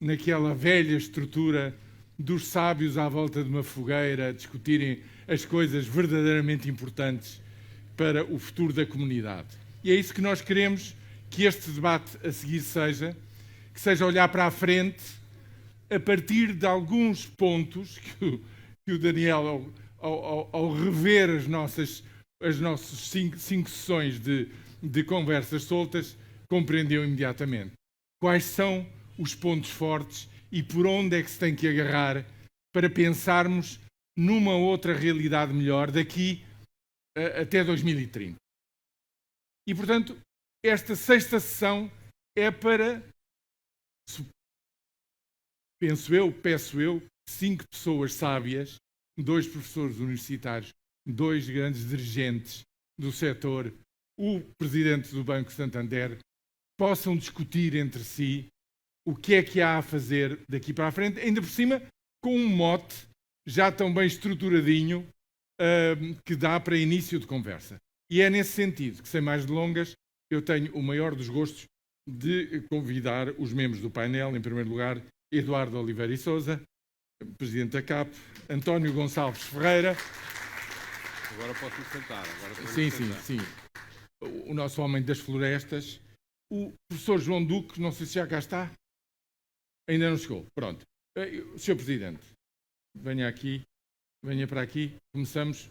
naquela velha estrutura dos sábios à volta de uma fogueira a discutirem as coisas verdadeiramente importantes para o futuro da comunidade. E é isso que nós queremos que este debate a seguir seja, que seja olhar para a frente a partir de alguns pontos que o Daniel, ao rever as nossas 5 sessões de conversas soltas, compreendeu imediatamente. Quais são os pontos fortes e por onde é que se tem que agarrar para pensarmos numa outra realidade melhor daqui até 2030. E, portanto, esta 6ª sessão é para, peço eu, 5 pessoas sábias, 2 professores universitários, 2 grandes dirigentes do setor, o presidente do Banco Santander, possam discutir entre si o que é que há a fazer daqui para a frente, ainda por cima com um mote já tão bem estruturadinho que dá para início de conversa. E é nesse sentido que, sem mais delongas, eu tenho o maior dos gostos de convidar os membros do painel, em primeiro lugar, Eduardo Oliveira e Sousa, presidente da CAP, António Gonçalves Ferreira. Agora posso me sentar. Sim. O nosso homem das florestas. O professor João Duque, não sei se já cá está. Ainda não chegou. Pronto. Sr. Presidente, venha para aqui. Começamos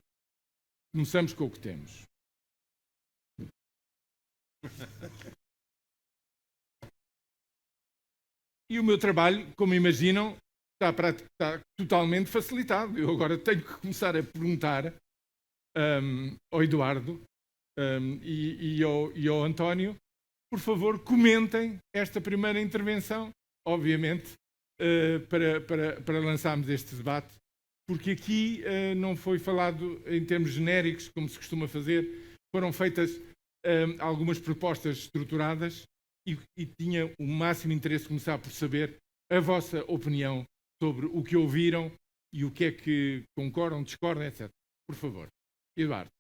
com o que temos. E o meu trabalho, como imaginam, está totalmente facilitado. Eu agora tenho que começar a perguntar ao Eduardo e ao António, por favor, comentem esta primeira intervenção, obviamente, para lançarmos este debate, porque aqui não foi falado em termos genéricos, como se costuma fazer, foram feitas algumas propostas estruturadas e tinha o máximo interesse de começar por saber a vossa opinião sobre o que ouviram e o que é que concordam, discordam, etc. Por favor. Eduardo.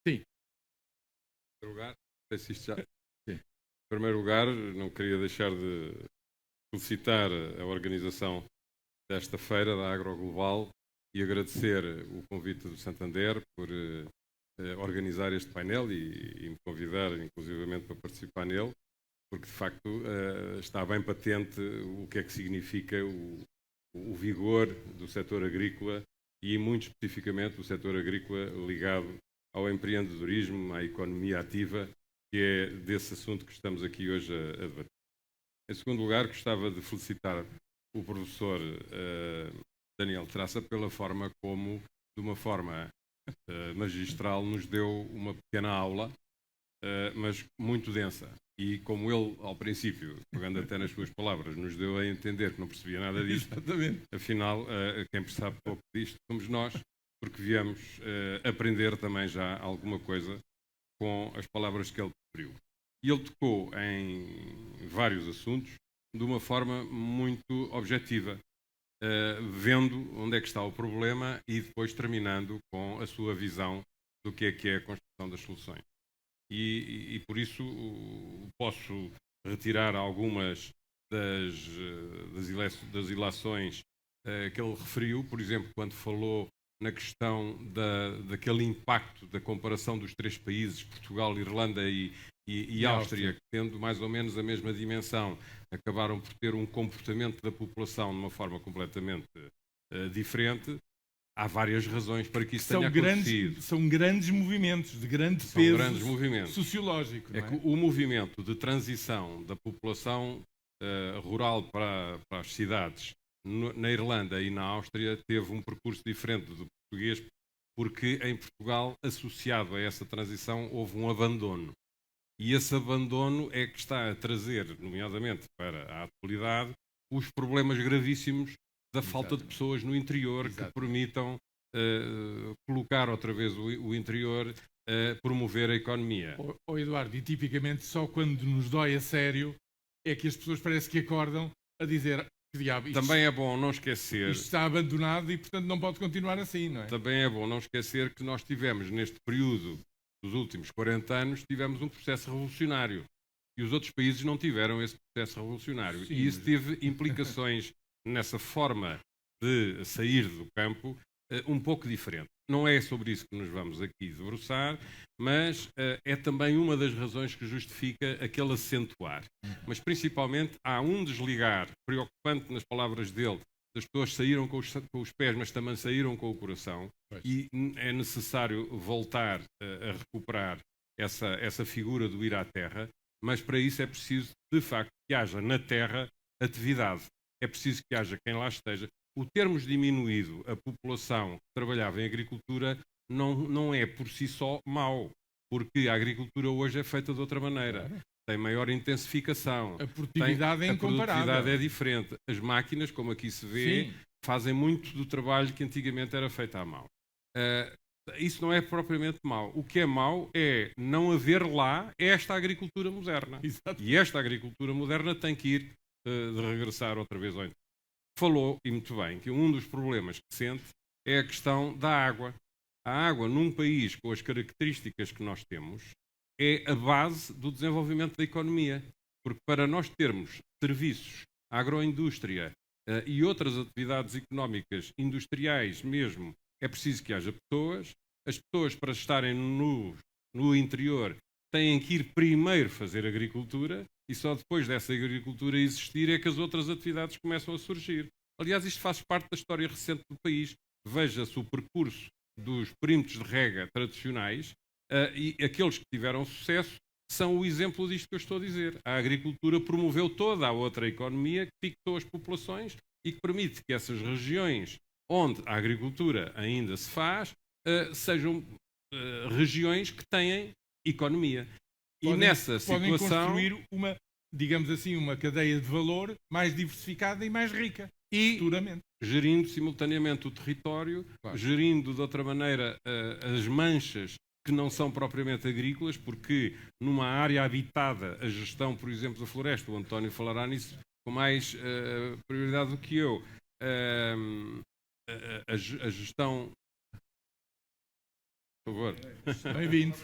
Sim. Lugar, não sei se isto já... Sim. Em primeiro lugar, não queria deixar de felicitar a organização desta feira da AgroGlobal e agradecer o convite do Santander por organizar este painel e me convidar, inclusivamente, para participar nele, porque, de facto, está bem patente o que é que significa o vigor do setor agrícola e, muito especificamente, o setor agrícola ligado ao empreendedorismo, à economia ativa, que é desse assunto que estamos aqui hoje a debater. Em segundo lugar, gostava de felicitar o professor Daniel Traça pela forma como, de uma forma magistral, nos deu uma pequena aula, mas muito densa. E como ele, ao princípio, pegando até nas suas palavras, nos deu a entender que não percebia nada disto, afinal, quem percebe pouco disto somos nós, porque viemos aprender também já alguma coisa com as palavras que ele referiu. E ele tocou em vários assuntos de uma forma muito objetiva, vendo onde é que está o problema e depois terminando com a sua visão do que é a construção das soluções. E por isso posso retirar algumas das ilações que ele referiu, por exemplo, quando falou na questão daquele impacto da comparação dos três países, Portugal, Irlanda e Áustria, que tendo mais ou menos a mesma dimensão, acabaram por ter um comportamento da população de uma forma completamente diferente. Há várias razões para que isso tenha acontecido. São grandes movimentos, de grande peso sociológico. É que o movimento de transição da população rural para as cidades na Irlanda e na Áustria teve um percurso diferente do português, porque em Portugal, associado a essa transição, houve um abandono. E esse abandono é que está a trazer, nomeadamente para a atualidade, os problemas gravíssimos da falta de pessoas no interior que permitam colocar outra vez o interior, promover a economia. Eduardo, e tipicamente só quando nos dói a sério é que as pessoas parece que acordam a dizer que diabo, também é bom não esquecer... Isto está abandonado e, portanto, não pode continuar assim, não é? Também é bom não esquecer que nós tivemos, neste período dos últimos 40 anos, tivemos um processo revolucionário. E os outros países não tiveram esse processo revolucionário. Sim, e isso teve implicações nessa forma de sair do campo um pouco diferente. Não é sobre isso que nos vamos aqui debruçar, mas é também uma das razões que justifica aquele acentuar. Mas principalmente há um desligar preocupante nas palavras dele. As pessoas saíram com os pés, mas também saíram com o coração. E é necessário voltar a recuperar essa figura do ir à terra, mas para isso é preciso, de facto, que haja na terra atividade. É preciso que haja quem lá esteja. O termos diminuído a população que trabalhava em agricultura não é por si só mau, porque a agricultura hoje é feita de outra maneira. Claro. Tem maior intensificação. A produtividade é incomparável. A produtividade é diferente. As máquinas, como aqui se vê, fazem muito do trabalho que antigamente era feito à mão. Isso não é propriamente mau. O que é mau é não haver lá esta agricultura moderna. Exato. E esta agricultura moderna tem que ir de regressar outra vez ao interior. Falou, e muito bem, que um dos problemas que sente é a questão da água. A água, num país com as características que nós temos, é a base do desenvolvimento da economia. Porque para nós termos serviços, agroindústria e outras atividades económicas, industriais mesmo, é preciso que haja pessoas. As pessoas, para estarem no interior, têm que ir primeiro fazer agricultura e só depois dessa agricultura existir é que as outras atividades começam a surgir. Aliás, isto faz parte da história recente do país. Veja-se o percurso dos perímetros de rega tradicionais e aqueles que tiveram sucesso são o exemplo disto que eu estou a dizer. A agricultura promoveu toda a outra economia que fixou as populações e que permite que essas regiões onde a agricultura ainda se faz sejam regiões que têm economia. E nessa situação... Podem construir uma, digamos assim, uma cadeia de valor mais diversificada e mais rica, futuramente. Gerindo simultaneamente o território, gerindo de outra maneira as manchas que não são propriamente agrícolas, porque numa área habitada, a gestão, por exemplo, da floresta, o António falará nisso com mais prioridade do que eu, a gestão... Por favor. Bem-vindo.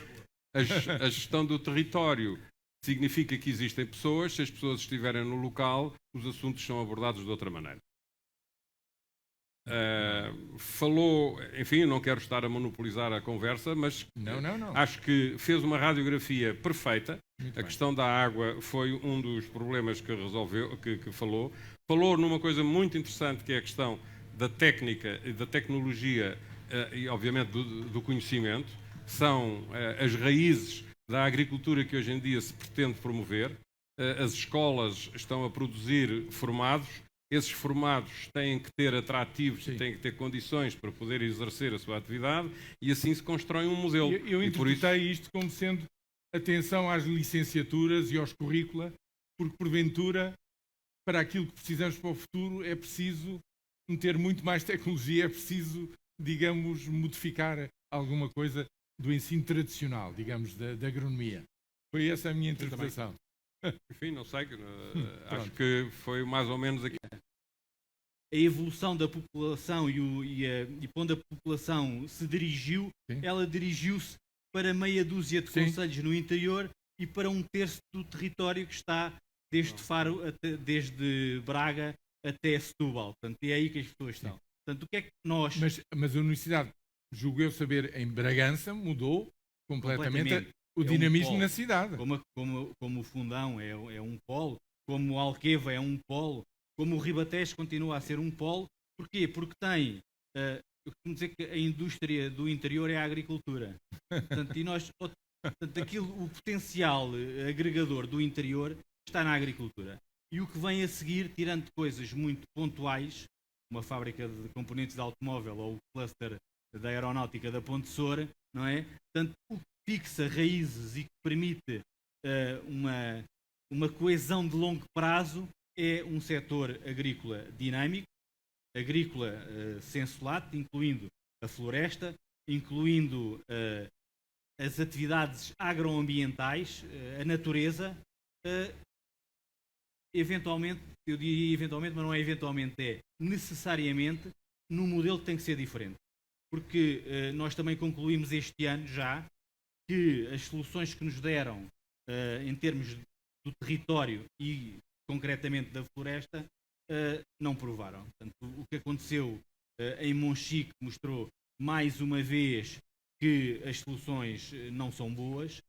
A gestão do território significa que existem pessoas, se as pessoas estiverem no local, os assuntos são abordados de outra maneira. Falou, enfim, não quero estar a monopolizar a conversa, mas acho que fez uma radiografia perfeita. A questão da água foi um dos problemas que resolveu, que falou. Falou numa coisa muito interessante, que é a questão da técnica e da tecnologia e, obviamente, do conhecimento. São as raízes da agricultura que hoje em dia se pretende promover. As escolas estão a produzir formados. Esses formados têm que ter atrativos e têm que ter condições para poder exercer a sua atividade, e assim se constrói um modelo. Eu interpretei isto como sendo atenção às licenciaturas e aos currícula, porque porventura, para aquilo que precisamos para o futuro, é preciso meter muito mais tecnologia, é preciso, digamos, modificar alguma coisa do ensino tradicional, digamos, da agronomia. Foi essa a minha interpretação. Enfim, não sei, acho que foi mais ou menos aqui. A evolução da população e para onde a população se dirigiu, ela dirigiu-se para meia dúzia de concelhos no interior e para um terço do território que está desde Faro, desde Braga até Setúbal. Portanto, é aí que as pessoas estão. Portanto, o que é que nós... Mas a universidade, julgo eu saber, em Bragança mudou completamente o dinamismo na cidade. Como o Fundão é um polo, como o Alqueva é um polo, como o Ribatejo continua a ser um polo. Porquê? Porque tem, eu costumo dizer que a indústria do interior é a agricultura. Portanto, o potencial agregador do interior está na agricultura. E o que vem a seguir, tirando coisas muito pontuais, uma fábrica de componentes de automóvel ou o cluster da aeronáutica da Ponte Soura, não é? Portanto, o que fixa raízes e que permite uma coesão de longo prazo é um setor agrícola dinâmico, agrícola sensulato, incluindo a floresta, incluindo as atividades agroambientais, a natureza, eventualmente, eu diria eventualmente, mas não é eventualmente, é necessariamente, num modelo que tem que ser diferente. Porque nós também concluímos este ano já que as soluções que nos deram em termos do território e concretamente da floresta não provaram. Portanto, o que aconteceu em Monchique mostrou mais uma vez que as soluções não são boas.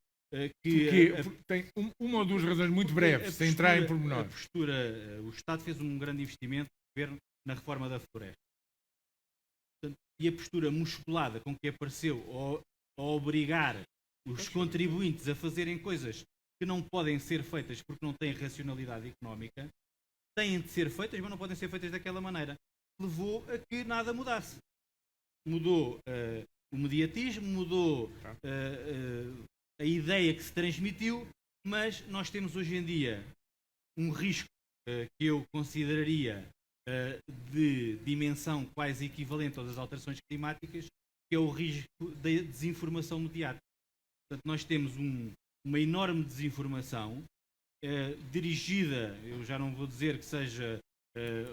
Tem uma ou duas razões muito breves, sem entrar em pormenor. O Estado fez um grande investimento no governo na reforma da floresta. Portanto, e a postura musculada com que apareceu ao obrigar os contribuintes a fazerem coisas que não podem ser feitas porque não têm racionalidade económica, têm de ser feitas, mas não podem ser feitas daquela maneira. Levou a que nada mudasse. Mudou o mediatismo, mudou a ideia que se transmitiu, mas nós temos hoje em dia um risco que eu consideraria de dimensão quase equivalente às alterações climáticas, que é o risco da desinformação mediática. Portanto, nós temos uma enorme desinformação dirigida, eu já não vou dizer que seja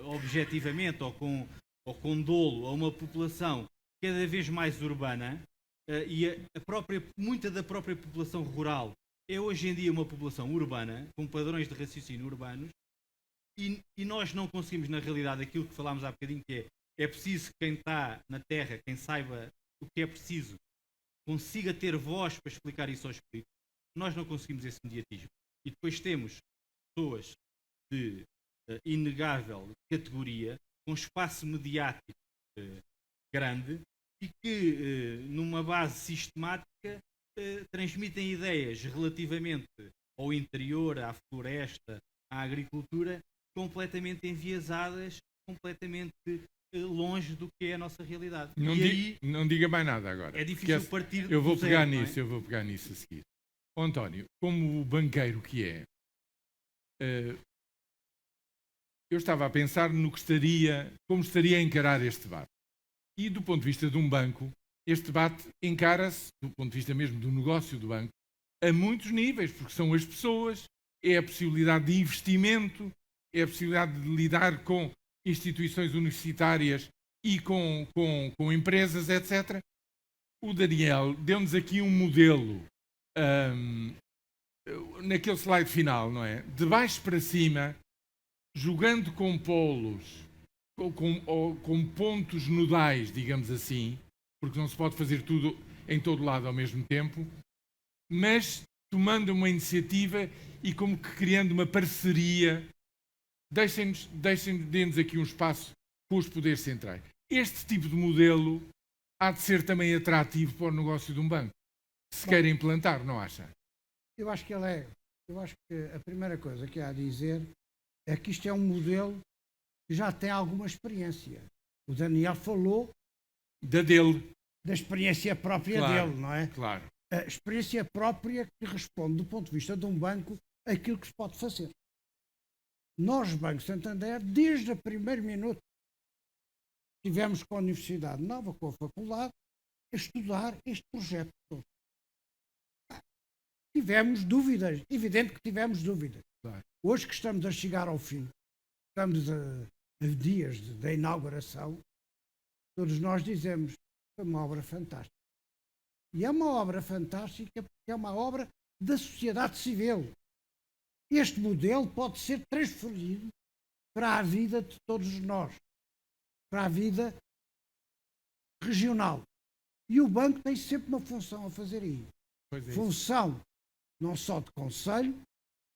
objetivamente ou com dolo, a uma população cada vez mais urbana, e muita da própria população rural é hoje em dia uma população urbana, com padrões de raciocínio urbanos, e nós não conseguimos, na realidade, aquilo que falámos há bocadinho, que é preciso que quem está na terra, quem saiba o que é preciso, consiga ter voz para explicar isso aos políticos. Nós não conseguimos esse mediatismo. E depois temos pessoas de inegável categoria, com espaço mediático grande, e que, numa base sistemática, transmitem ideias relativamente ao interior, à floresta, à agricultura, completamente enviesadas, completamente longe do que é a nossa realidade. Não diga mais nada agora. É difícil partir eu vou do pegar zero, nisso, eu vou pegar nisso a seguir. António, como o banqueiro que é, eu estava a pensar como estaria a encarar este debate. E do ponto de vista de um banco, este debate encara-se, do ponto de vista mesmo do negócio do banco, a muitos níveis, porque são as pessoas, é a possibilidade de investimento, é a possibilidade de lidar com instituições universitárias e com empresas, etc. O Daniel deu-nos aqui um modelo naquele slide final, não é? De baixo para cima, jogando com polos, com pontos nodais, digamos assim, porque não se pode fazer tudo em todo lado ao mesmo tempo, mas tomando uma iniciativa e como que criando uma parceria. Deixem-nos aqui um espaço com os poderes centrais. Este tipo de modelo há de ser também atrativo para o negócio de um banco, se quer implantar, não acha? Eu acho que a primeira coisa que há a dizer é que isto é um modelo que já tem alguma experiência. O Daniel falou da experiência própria dele, não é? Claro. A experiência própria que responde, do ponto de vista de um banco, aquilo que se pode fazer. Nós, Banco Santander, desde o primeiro minuto, tivemos com a Universidade Nova, com a faculdade, a estudar este projeto todo. Tivemos dúvidas, evidente que tivemos dúvidas. Claro. Hoje que estamos a chegar ao fim, estamos a dias da inauguração, todos nós dizemos que é uma obra fantástica. E é uma obra fantástica porque é uma obra da sociedade civil. Este modelo pode ser transferido para a vida de todos nós, para a vida regional. E o banco tem sempre uma função a fazer aí. Função não só de conselho,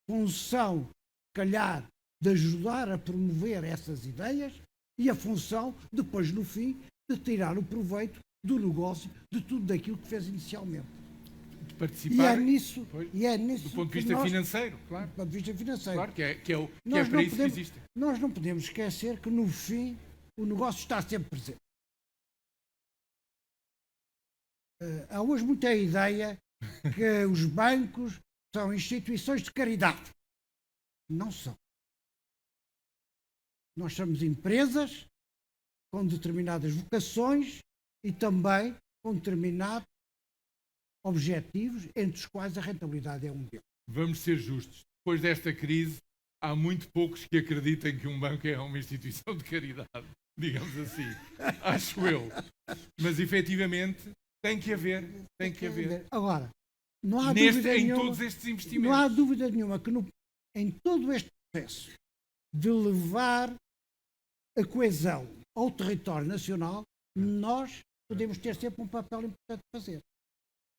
função, se calhar, de ajudar a promover essas ideias e a função, depois, no fim, de tirar o proveito do negócio, de tudo daquilo que fez inicialmente. De participar. E é nisso do ponto de vista financeiro, claro. Do ponto de vista financeiro. Claro, que é para isso que existe. Nós não podemos esquecer que, no fim, o negócio está sempre presente. Há hoje muita ideia que os bancos são instituições de caridade. Não são. Nós somos empresas com determinadas vocações e também com determinados objetivos, entre os quais a rentabilidade é um deles. Vamos ser justos. Depois desta crise, há muito poucos que acreditem que um banco é uma instituição de caridade, digamos assim. Acho eu. Mas, efetivamente, tem que haver. Agora, não há dúvida nenhuma, todos estes investimentos. não há dúvida nenhuma que em todo este processo de levar a coesão ao território nacional, nós podemos ter sempre um papel importante a fazer.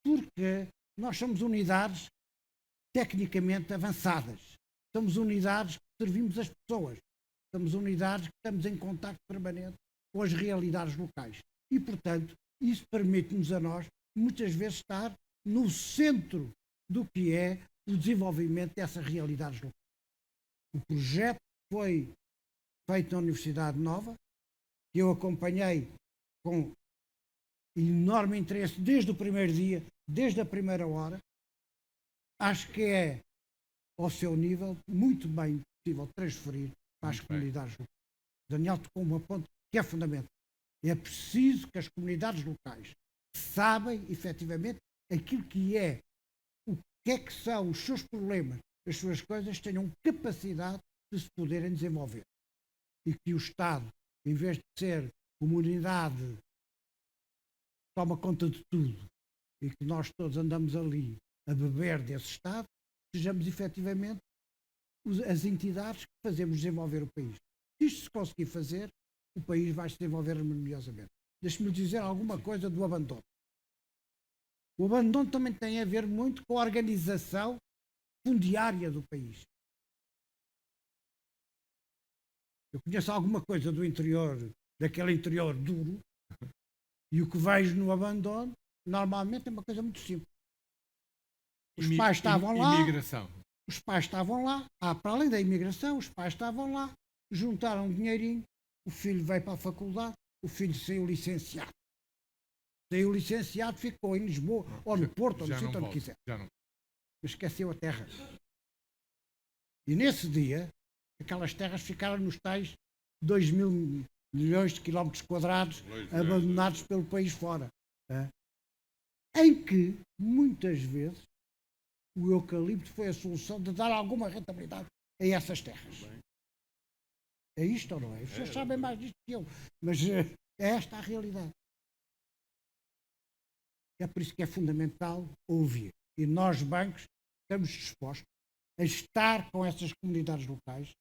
Porque nós somos unidades tecnicamente avançadas. Somos unidades que servimos as pessoas. Somos unidades que estamos em contacto permanente com as realidades locais. E, portanto, isso permite-nos a nós, muitas vezes, estar no centro do que é o desenvolvimento dessas realidades locais. O projeto foi feito na Universidade Nova, que eu acompanhei com enorme interesse desde o primeiro dia, desde a primeira hora. Acho que é, ao seu nível, muito bem possível transferir para as comunidades locais. Daniel tocou uma ponto que é fundamental. É preciso que as comunidades locais sabem, efetivamente, aquilo que é, o que é que são os seus problemas, as suas coisas, tenham capacidade de se poderem desenvolver. E que o Estado, em vez de ser uma unidade que toma conta de tudo e que nós todos andamos ali a beber desse Estado, sejamos efetivamente as entidades que fazemos desenvolver o país. Se isto se conseguir fazer, o país vai se desenvolver harmoniosamente. Deixe-me dizer alguma coisa do abandono. O abandono também tem a ver muito com a organização fundiária do país. Eu conheço alguma coisa do interior, daquele interior duro, e o que vejo no abandono, normalmente é uma coisa muito simples. Os pais estavam lá. Imigração. Os pais estavam lá. Para além da imigração, os pais estavam lá, juntaram um dinheirinho, o filho veio para a faculdade, o filho saiu licenciado. Saiu licenciado, ficou em Lisboa, ou no Porto, ou no sítio onde quiser. Mas esqueceu a terra. E nesse dia, aquelas terras ficaram nos tais 2 mil milhões de quilómetros quadrados abandonados pelo país fora. Em que, muitas vezes, o eucalipto foi a solução de dar alguma rentabilidade a essas terras. É isto ou não é? Os senhores sabem mais disto que eu, mas é esta a realidade. É por isso que é fundamental ouvir. E nós, bancos, estamos dispostos a estar com essas comunidades locais,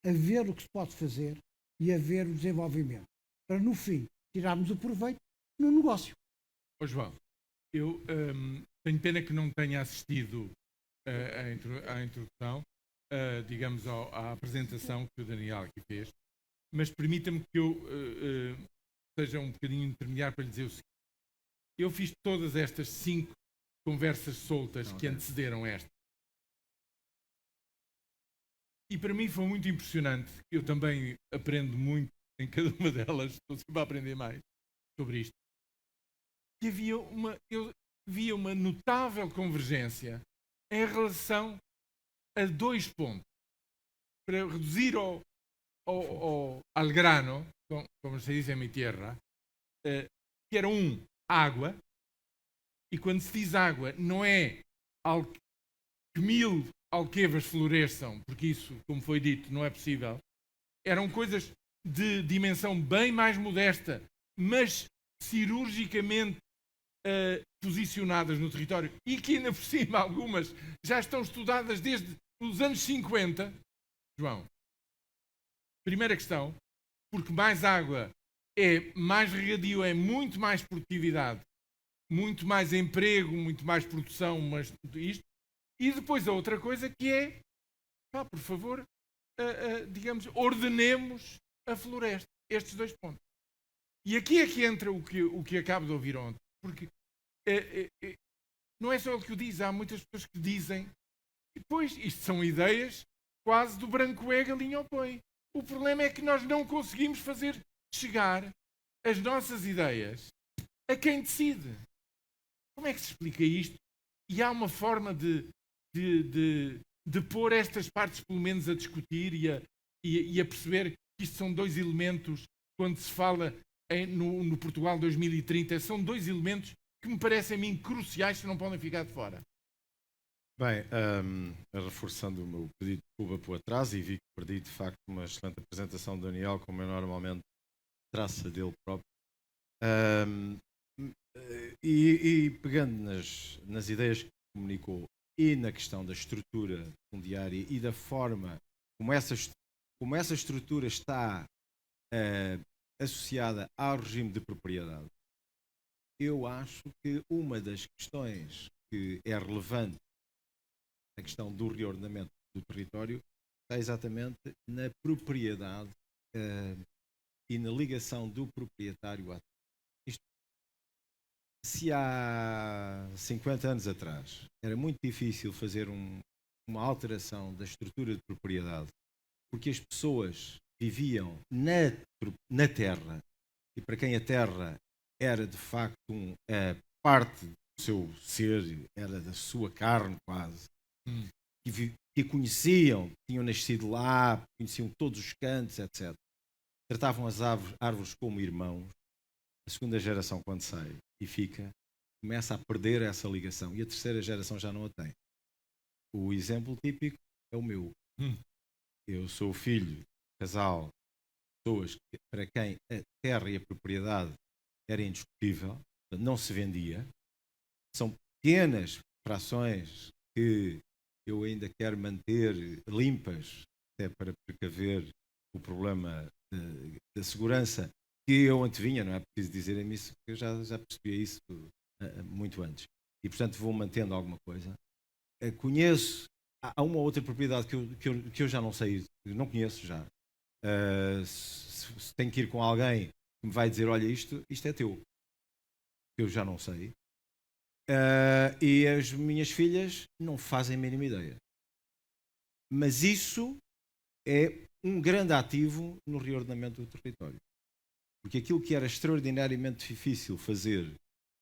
a ver o que se pode fazer e a ver o desenvolvimento, para no fim tirarmos o proveito no negócio. Ô João, eu tenho pena que não tenha assistido à introdução, digamos, à apresentação que o Daniel aqui fez, mas permita-me que eu seja um bocadinho intermediário para lhe dizer o seguinte. Eu fiz todas estas 5 conversas soltas que antecederam esta. E para mim foi muito impressionante. Eu também aprendo muito em cada uma delas, estou sempre a aprender mais sobre isto. Que eu via uma notável convergência em relação a 2 pontos. Para reduzir al grano, como se diz em minha terra, que era água, e quando se diz água, não é que 1000 alquevas floresçam, porque isso, como foi dito, não é possível. Eram coisas de dimensão bem mais modesta, mas cirurgicamente posicionadas no território, e que ainda por cima algumas já estão estudadas desde os anos 50. João, primeira questão, porque mais água é mais regadio, é muito mais produtividade, muito mais emprego, muito mais produção, mas isto. E depois a outra coisa que é, por favor, digamos, ordenemos a floresta. Estes 2 pontos. E aqui é que entra o que acabo de ouvir ontem. Porque não é só o que o diz, há muitas pessoas que dizem, pois, isto são ideias quase do branco é galinha ao põe. O problema é que nós não conseguimos fazer chegar as nossas ideias a quem decide. Como é que se explica isto? E há uma forma de pôr estas partes pelo menos a discutir e a perceber que isto são 2 elementos, quando se fala no Portugal 2030, são 2 elementos que me parecem a mim cruciais que não podem ficar de fora. Bem, reforçando o meu pedido de desculpa por atraso, e vi que perdi de facto uma excelente apresentação do Daniel, como eu normalmente traço dele próprio. E pegando nas ideias que comunicou e na questão da estrutura fundiária e da forma como essa estrutura está associada ao regime de propriedade, eu acho que uma das questões que é relevante na questão do reordenamento do território está exatamente na propriedade e na ligação do proprietário à terra. Se há 50 anos atrás era muito difícil fazer uma alteração da estrutura de propriedade, porque as pessoas viviam na terra, e para quem a terra era de facto parte do seu ser, era da sua carne quase, que conheciam, tinham nascido lá, conheciam todos os cantos, etc. Tratavam as árvores como irmãos. A segunda geração, quando sai e fica, começa a perder essa ligação, e a terceira geração já não a tem. O exemplo típico é o meu. Eu sou filho de casal, pessoas para quem a terra e a propriedade era indiscutível, não se vendia. São pequenas frações que eu ainda quero manter limpas, até para precaver o problema da segurança que eu antevinha, não é preciso dizerem-me isso, porque eu já percebia isso muito antes. E, portanto, vou mantendo alguma coisa. Conheço, há uma outra propriedade que eu já não sei, não conheço já. Se tenho que ir com alguém que me vai dizer, olha, isto é teu. Eu já não sei. E as minhas filhas não fazem a mínima ideia. Mas isso é um grande ativo no reordenamento do território. Porque aquilo que era extraordinariamente difícil fazer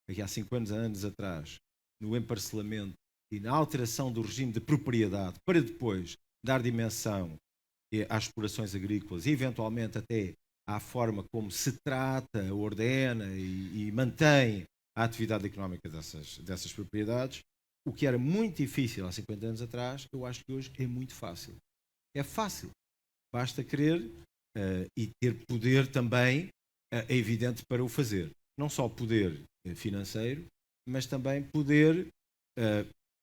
aqui há 50 anos atrás, no emparcelamento e na alteração do regime de propriedade, para depois dar dimensão às explorações agrícolas e eventualmente até à forma como se trata, ordena e mantém a atividade económica dessas propriedades, o que era muito difícil há 50 anos atrás, eu acho que hoje é muito fácil. É fácil. Basta querer e ter poder também, é evidente, para o fazer. Não só poder financeiro, mas também poder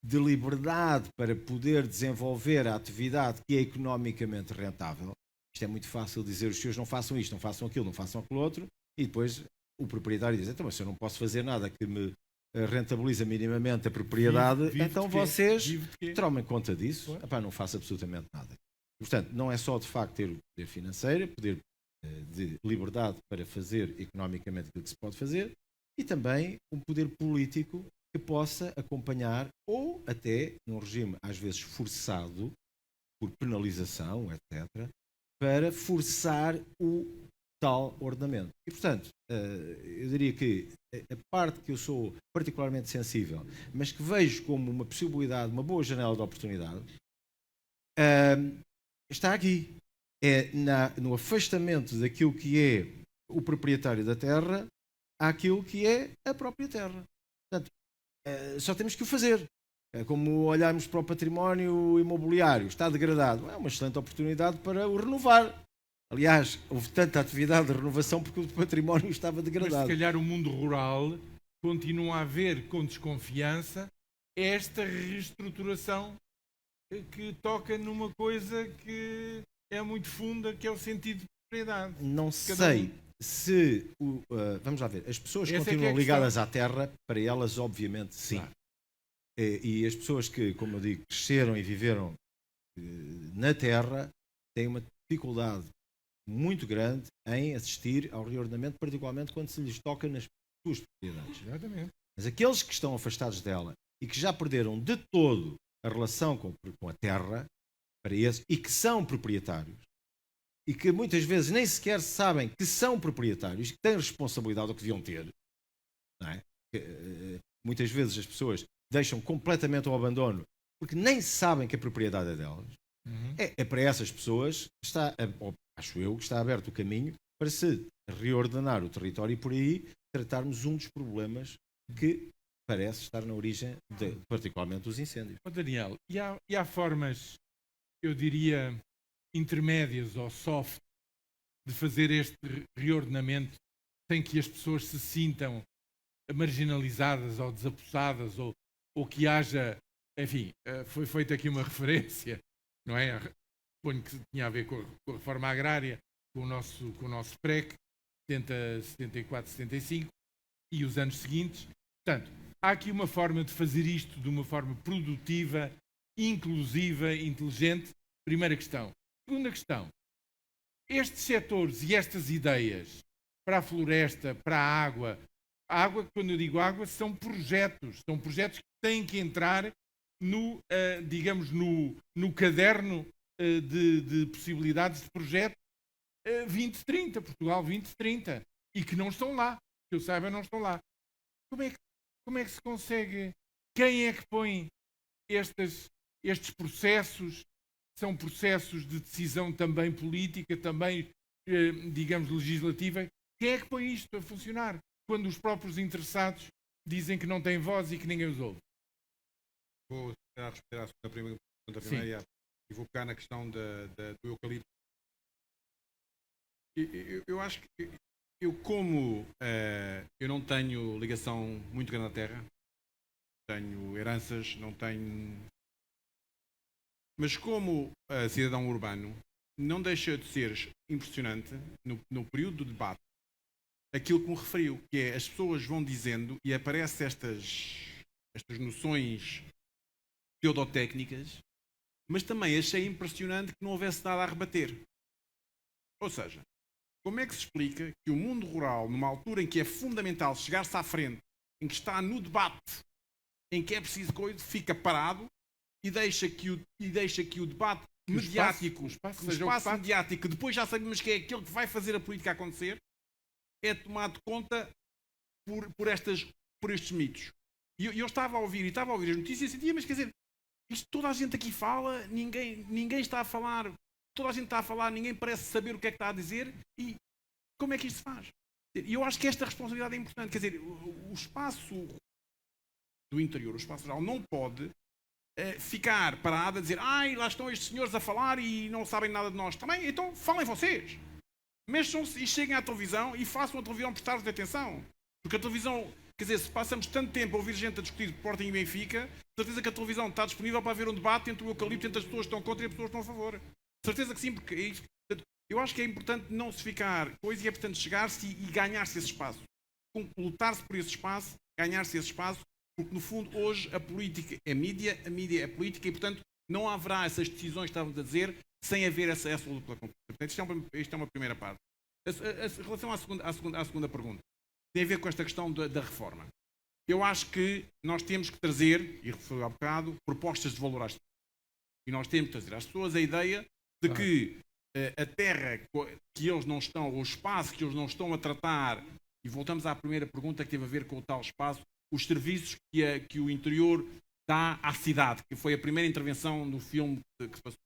de liberdade para poder desenvolver a atividade que é economicamente rentável. Isto é muito fácil dizer, os senhores não façam isto, não façam aquilo, não façam aquilo outro, e depois o proprietário diz, então, mas se eu não posso fazer nada que me rentabiliza minimamente a propriedade, então vocês tomem conta disso. Epá, não faço absolutamente nada. Portanto, não é só de facto ter o poder financeiro, poder de liberdade para fazer economicamente aquilo que se pode fazer, e também um poder político que possa acompanhar, ou até num regime às vezes forçado, por penalização, etc., para forçar o tal ordenamento. E, portanto, eu diria que a parte que eu sou particularmente sensível, mas que vejo como uma possibilidade, uma boa janela de oportunidade, está aqui. É no afastamento daquilo que é o proprietário da terra àquilo que é a própria terra. Portanto, só temos que o fazer. É como olharmos para o património imobiliário, está degradado. É uma excelente oportunidade para o renovar. Aliás, houve tanta atividade de renovação porque o património estava degradado. Mas se calhar o mundo rural continua a ver com desconfiança esta reestruturação que toca numa coisa que é muito funda, que é o sentido de propriedade. Não sei se... vamos lá ver. As pessoas continuam ligadas à terra, para elas, obviamente, sim. Claro. E as pessoas que, como eu digo, cresceram e viveram na terra, têm uma dificuldade muito grande em assistir ao reordenamento, particularmente quando se lhes toca nas suas propriedades. Exatamente. Mas aqueles que estão afastados dela e que já perderam de todo a relação com a terra, para esse, e que são proprietários, e que muitas vezes nem sequer sabem que são proprietários, que têm responsabilidade ou que deviam ter, não é? Muitas vezes as pessoas deixam completamente ao abandono porque nem sabem que a propriedade é delas. É para essas pessoas acho eu que está aberto o caminho para se reordenar o território e por aí tratarmos um dos problemas que parece estar na origem particularmente dos incêndios. Daniel, e há formas, eu diria, intermédias ou soft de fazer este reordenamento sem que as pessoas se sintam marginalizadas ou desapossadas ou que haja, enfim, foi feita aqui uma referência, não é? Suponho que tinha a ver com a reforma agrária, com o nosso PREC, 74, 75 e os anos seguintes. Portanto, há aqui uma forma de fazer isto de uma forma produtiva, inclusiva, inteligente. Primeira questão. Segunda questão. Estes setores e estas ideias para a floresta, para a água, quando eu digo água, são projetos que têm que entrar digamos, no caderno de possibilidades de projeto 2030, Portugal 2030, e que não estão lá, que eu saiba não estão lá. Como é que se consegue? Quem é que põe estes processos? São processos de decisão também política, também, digamos, legislativa. Quem é que põe isto a funcionar? Quando os próprios interessados dizem que não têm voz e que ninguém os ouve. Vou responder à segunda pergunta primeira e vou pegar na questão do eucalipto. Eu acho que eu não tenho ligação muito grande à terra, tenho heranças, não tenho... Mas como cidadão urbano, não deixa de ser impressionante, no período do debate, aquilo que me referiu, que é as pessoas vão dizendo e aparecem estas noções pseudotécnicas, mas também achei impressionante que não houvesse nada a rebater. Ou seja, como é que se explica que o mundo rural, numa altura em que é fundamental chegar-se à frente, em que está no debate, em que é preciso coisa, fica parado e deixa que o debate mediático, o espaço mediático, que depois já sabemos que é aquele que vai fazer a política acontecer, é tomado conta por estes mitos. E eu estava a ouvir as notícias e sentia, mas quer dizer, isto toda a gente aqui fala, ninguém está a falar, toda a gente está a falar, ninguém parece saber o que é que está a dizer, e como é que isto se faz? E eu acho que esta responsabilidade é importante, quer dizer, o espaço do interior, o espaço geral, não pode ficar parado a dizer, lá estão estes senhores a falar e não sabem nada de nós. Também, então falem vocês. Mexam-se e cheguem à televisão e façam a televisão prestar-vos atenção. Porque a televisão Quer dizer, se passamos tanto tempo a ouvir gente a discutir Sporting e Benfica, certeza que a televisão está disponível para haver um debate entre o eucalipto, entre as pessoas que estão contra e as pessoas que estão a favor. Certeza que sim, porque é isso. Eu acho que é importante não se ficar coisa e é importante chegar-se e ganhar-se esse espaço. Lutar-se por esse espaço, ganhar-se esse espaço, porque no fundo hoje a política é mídia, a mídia é política e portanto não haverá essas decisões que estávamos a dizer sem haver essa luta pela concorrência. Portanto, isto é uma primeira parte. Em relação à segunda pergunta, tem a ver com esta questão da reforma. Eu acho que nós temos que trazer, e referi há bocado, propostas de valor às pessoas. E nós temos que trazer às pessoas a ideia de que a terra que eles não estão, o espaço que eles não estão a tratar, e voltamos à primeira pergunta que teve a ver com o tal espaço, os serviços que o interior dá à cidade, que foi a primeira intervenção no filme que se passou.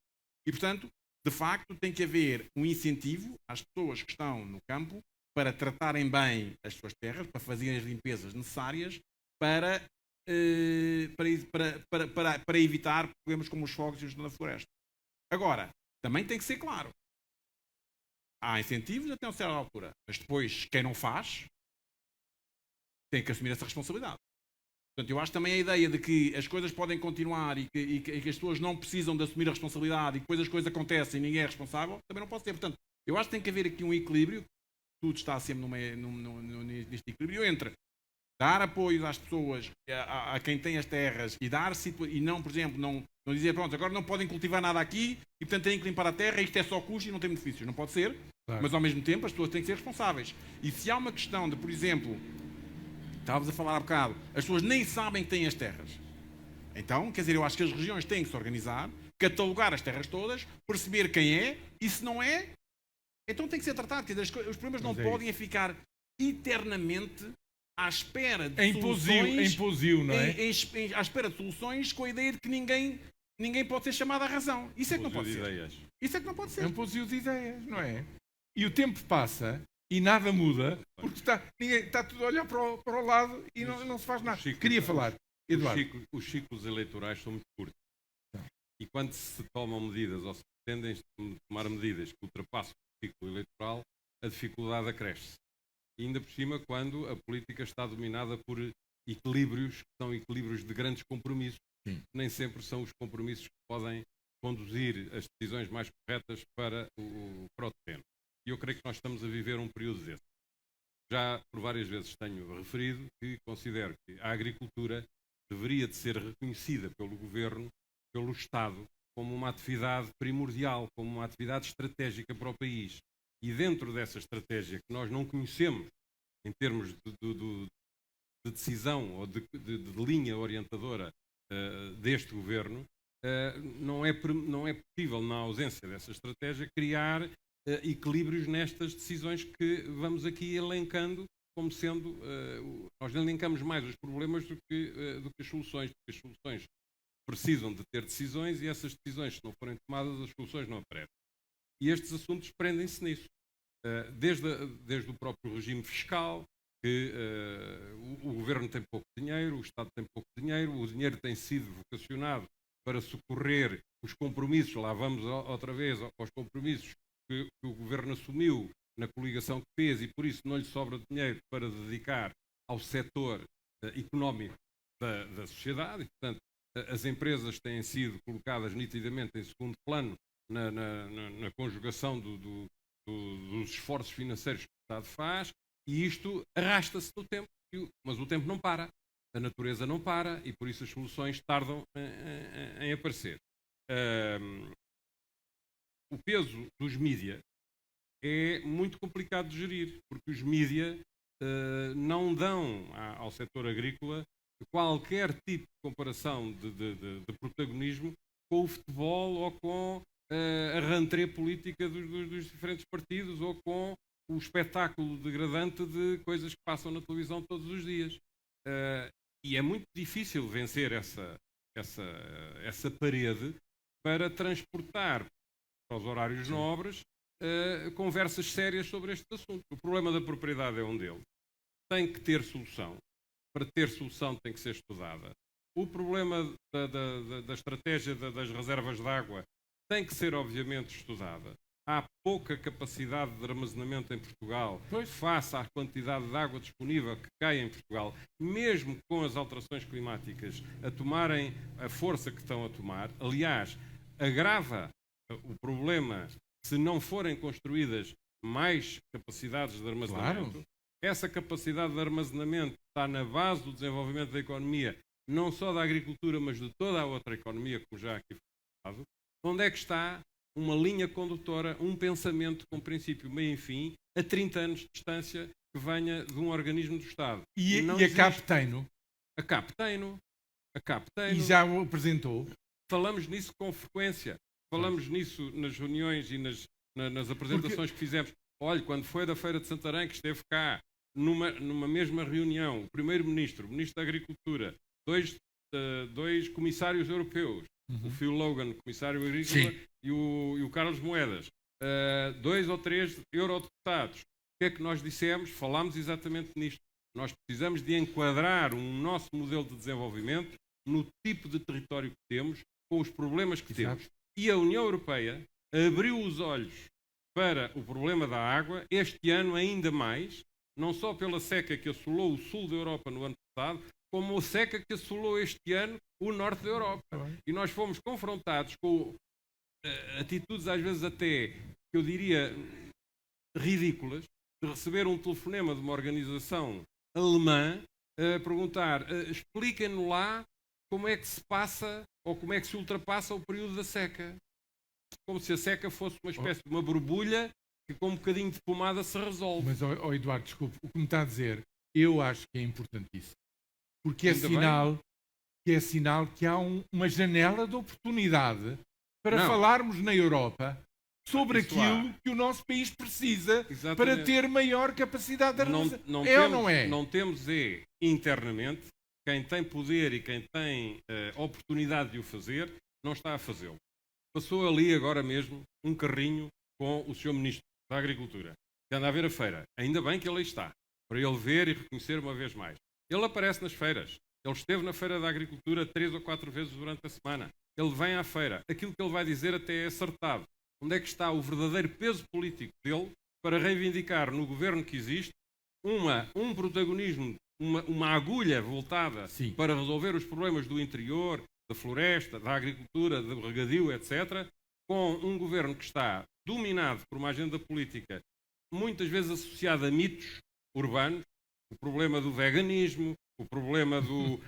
E, portanto, de facto, tem que haver um incentivo às pessoas que estão no campo para tratarem bem as suas terras, para fazerem as limpezas necessárias, para evitar problemas como os fogos e os na floresta. Agora, também tem que ser claro. Há incentivos até uma certa altura, mas depois, quem não faz, tem que assumir essa responsabilidade. Portanto, eu acho também a ideia de que as coisas podem continuar e que as pessoas não precisam de assumir a responsabilidade e depois as coisas acontecem e ninguém é responsável, também não pode ser. Portanto, eu acho que tem que haver aqui um equilíbrio, tudo está sempre neste equilíbrio, entre dar apoio às pessoas, a quem tem as terras e não, por exemplo, não dizer, pronto, agora não podem cultivar nada aqui e portanto têm que limpar a terra, isto é só custo e não tem benefícios. Não pode ser, claro. Mas ao mesmo tempo as pessoas têm que ser responsáveis. E se há uma questão de, por exemplo, estávamos a falar há bocado, as pessoas nem sabem que têm as terras. Então, quer dizer, eu acho que as regiões têm que se organizar, catalogar as terras todas, perceber quem é e se não é, então tem que ser tratado. Quer dizer, os problemas não podem ficar eternamente à espera de soluções. Não é? À espera de soluções com a ideia de que ninguém pode ser chamado à razão. Isso é que não pode ser. Isso é que não pode ser. É um posio de ideias, não é? E o tempo passa e nada muda porque está tudo a olhar para o lado e não se faz nada. Queria falar, Eduardo. Os ciclos eleitorais são muito curtos. E quando se tomam medidas ou se pretendem tomar medidas que ultrapassam o ciclo eleitoral, a dificuldade acresce. E ainda por cima, quando a política está dominada por equilíbrios, que são equilíbrios de grandes compromissos, nem sempre são os compromissos que podem conduzir as decisões mais corretas para o terreno. E eu creio que nós estamos a viver um período desse. Já por várias vezes tenho referido que considero que a agricultura deveria de ser reconhecida pelo Governo, pelo Estado, como uma atividade primordial, como uma atividade estratégica para o país. E dentro dessa estratégia que nós não conhecemos em termos de decisão ou de linha orientadora deste Governo, não é possível, na ausência dessa estratégia, criar equilíbrios nestas decisões que vamos aqui elencando como sendo... nós elencamos mais os problemas do que as soluções, porque as soluções precisam de ter decisões e essas decisões, se não forem tomadas, as soluções não aparecem. E estes assuntos prendem-se nisso. Desde o próprio regime fiscal, que o Governo tem pouco dinheiro, o Estado tem pouco dinheiro, o dinheiro tem sido vocacionado para socorrer os compromissos, lá vamos outra vez aos compromissos que o Governo assumiu na coligação que fez e por isso não lhe sobra dinheiro para dedicar ao setor económico da sociedade. E, portanto, as empresas têm sido colocadas nitidamente em segundo plano na conjugação dos esforços financeiros que o Estado faz, e isto arrasta-se no tempo, mas o tempo não para, a natureza não para, e por isso as soluções tardam em aparecer. O peso dos mídia é muito complicado de gerir, porque os mídia não dão ao setor agrícola qualquer tipo de comparação de protagonismo com o futebol ou com a rentrée política dos diferentes partidos ou com o espetáculo degradante de coisas que passam na televisão todos os dias. E é muito difícil vencer essa parede para transportar para os horários nobres conversas sérias sobre este assunto. O problema da propriedade é um deles. Tem que ter solução. Para ter solução tem que ser estudada. O problema da estratégia das reservas de água tem que ser, obviamente, estudada. há pouca capacidade de armazenamento em Portugal face à quantidade de água disponível que cai em Portugal, mesmo com as alterações climáticas a tomarem a força que estão a tomar. Aliás, agrava o problema se não forem construídas mais capacidades de armazenamento. Claro. Essa capacidade de armazenamento está na base do desenvolvimento da economia, não só da agricultura, mas de toda a outra economia, como já aqui foi falado. Onde é que está uma linha condutora, um pensamento com princípio, meio e fim, a 30 anos de distância, que venha de um organismo do Estado? E a CAP tem-no? A CAP tem-no. A CAP tem-no. E já o apresentou? Falamos nisso com frequência. Falamos nisso nas reuniões e nas apresentações que fizemos. Olha, quando foi da Feira de Santarém, que esteve cá, numa mesma reunião, o Primeiro-Ministro, o Ministro da Agricultura, dois comissários europeus, o Phil Logan, comissário agrícola, e o Carlos Moedas, 2 ou 3 eurodeputados. O que é que nós dissemos? Falámos exatamente nisto. Nós precisamos de enquadrar o nosso modelo de desenvolvimento no tipo de território que temos, com os problemas que temos. E a União Europeia abriu os olhos para o problema da água, este ano ainda mais, não só pela seca que assolou o sul da Europa no ano passado, como a seca que assolou este ano o norte da Europa. E nós fomos confrontados com atitudes às vezes até, que eu diria, ridículas, de receber um telefonema de uma organização alemã a perguntar, expliquem-nos lá como é que se passa ou como é que se ultrapassa o período da seca. Como se a seca fosse uma espécie de uma borbulha que com um bocadinho de pomada se resolve. Mas, Eduardo, desculpe, o que me está a dizer, eu acho que é importantíssimo. Porque é sinal que há uma janela de oportunidade para falarmos na Europa sobre aquilo que o nosso país precisa para ter maior capacidade de armazenamento. Ou não é? Não temos internamente, quem tem poder e quem tem oportunidade de o fazer, não está a fazê-lo. Passou ali agora mesmo um carrinho com o Sr. Ministro da Agricultura, que anda a ver a feira. Ainda bem que ele aí está, para ele ver e reconhecer uma vez mais. Ele aparece nas feiras. Ele esteve na Feira da Agricultura 3 ou 4 vezes durante a semana. Ele vem à feira. Aquilo que ele vai dizer até é acertado. Onde é que está o verdadeiro peso político dele para reivindicar no governo que existe um protagonismo, uma agulha voltada para resolver os problemas do interior, da floresta, da agricultura, do regadio, etc., com um governo que está dominado por uma agenda política muitas vezes associada a mitos urbanos, o problema do veganismo, o problema do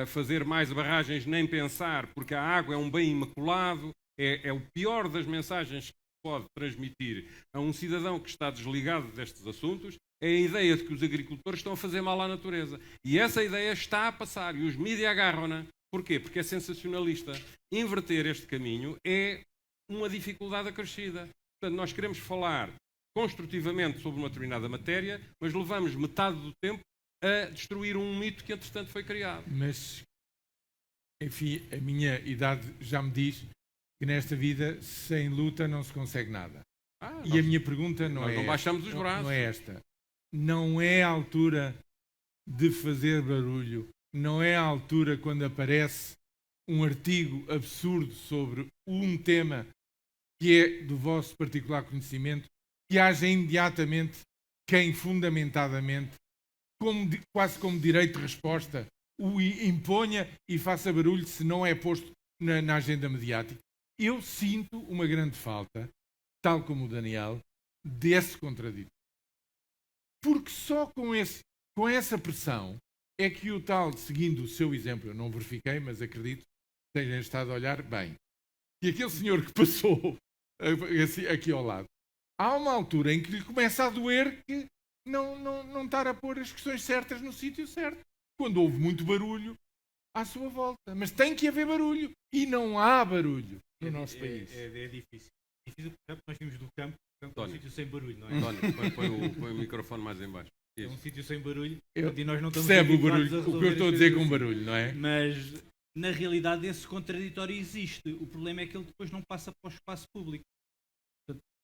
fazer mais barragens nem pensar, porque a água é um bem imaculado, é o pior das mensagens que pode transmitir a um cidadão que está desligado destes assuntos, é a ideia de que os agricultores estão a fazer mal à natureza. E essa ideia está a passar, e os mídias agarram-na. Porquê? Porque é sensacionalista. Inverter este caminho é uma dificuldade acrescida. Portanto, nós queremos falar construtivamente sobre uma determinada matéria, mas levamos metade do tempo a destruir um mito que, entretanto, foi criado. Mas, enfim, a minha idade já me diz que nesta vida, sem luta, não se consegue nada. E a minha pergunta não baixamos os braços. Não é esta. Não é a altura de fazer barulho. Não é a altura quando aparece um artigo absurdo sobre um tema que é do vosso particular conhecimento, que haja imediatamente quem fundamentadamente, quase como direito de resposta, o imponha e faça barulho se não é posto na agenda mediática. Eu sinto uma grande falta, tal como o Daniel, desse contraditório. Porque só com essa pressão é que o tal, seguindo o seu exemplo, eu não verifiquei, mas acredito que tenha estado a olhar bem, que aquele senhor que passou aqui ao lado, há uma altura em que lhe começa a doer que não estar a pôr as questões certas no sítio certo, quando houve muito barulho à sua volta. Mas tem que haver barulho, e não há barulho no nosso país. É difícil. Nós vimos do campo, é um sítio sem barulho, não é? António, põe o microfone mais em baixo. É um sítio sem barulho. E nós não estamos percebe o barulho, o que eu estou a dizer com barulho, não é? Mas, na realidade, esse contraditório existe. O problema é que ele depois não passa para o espaço público.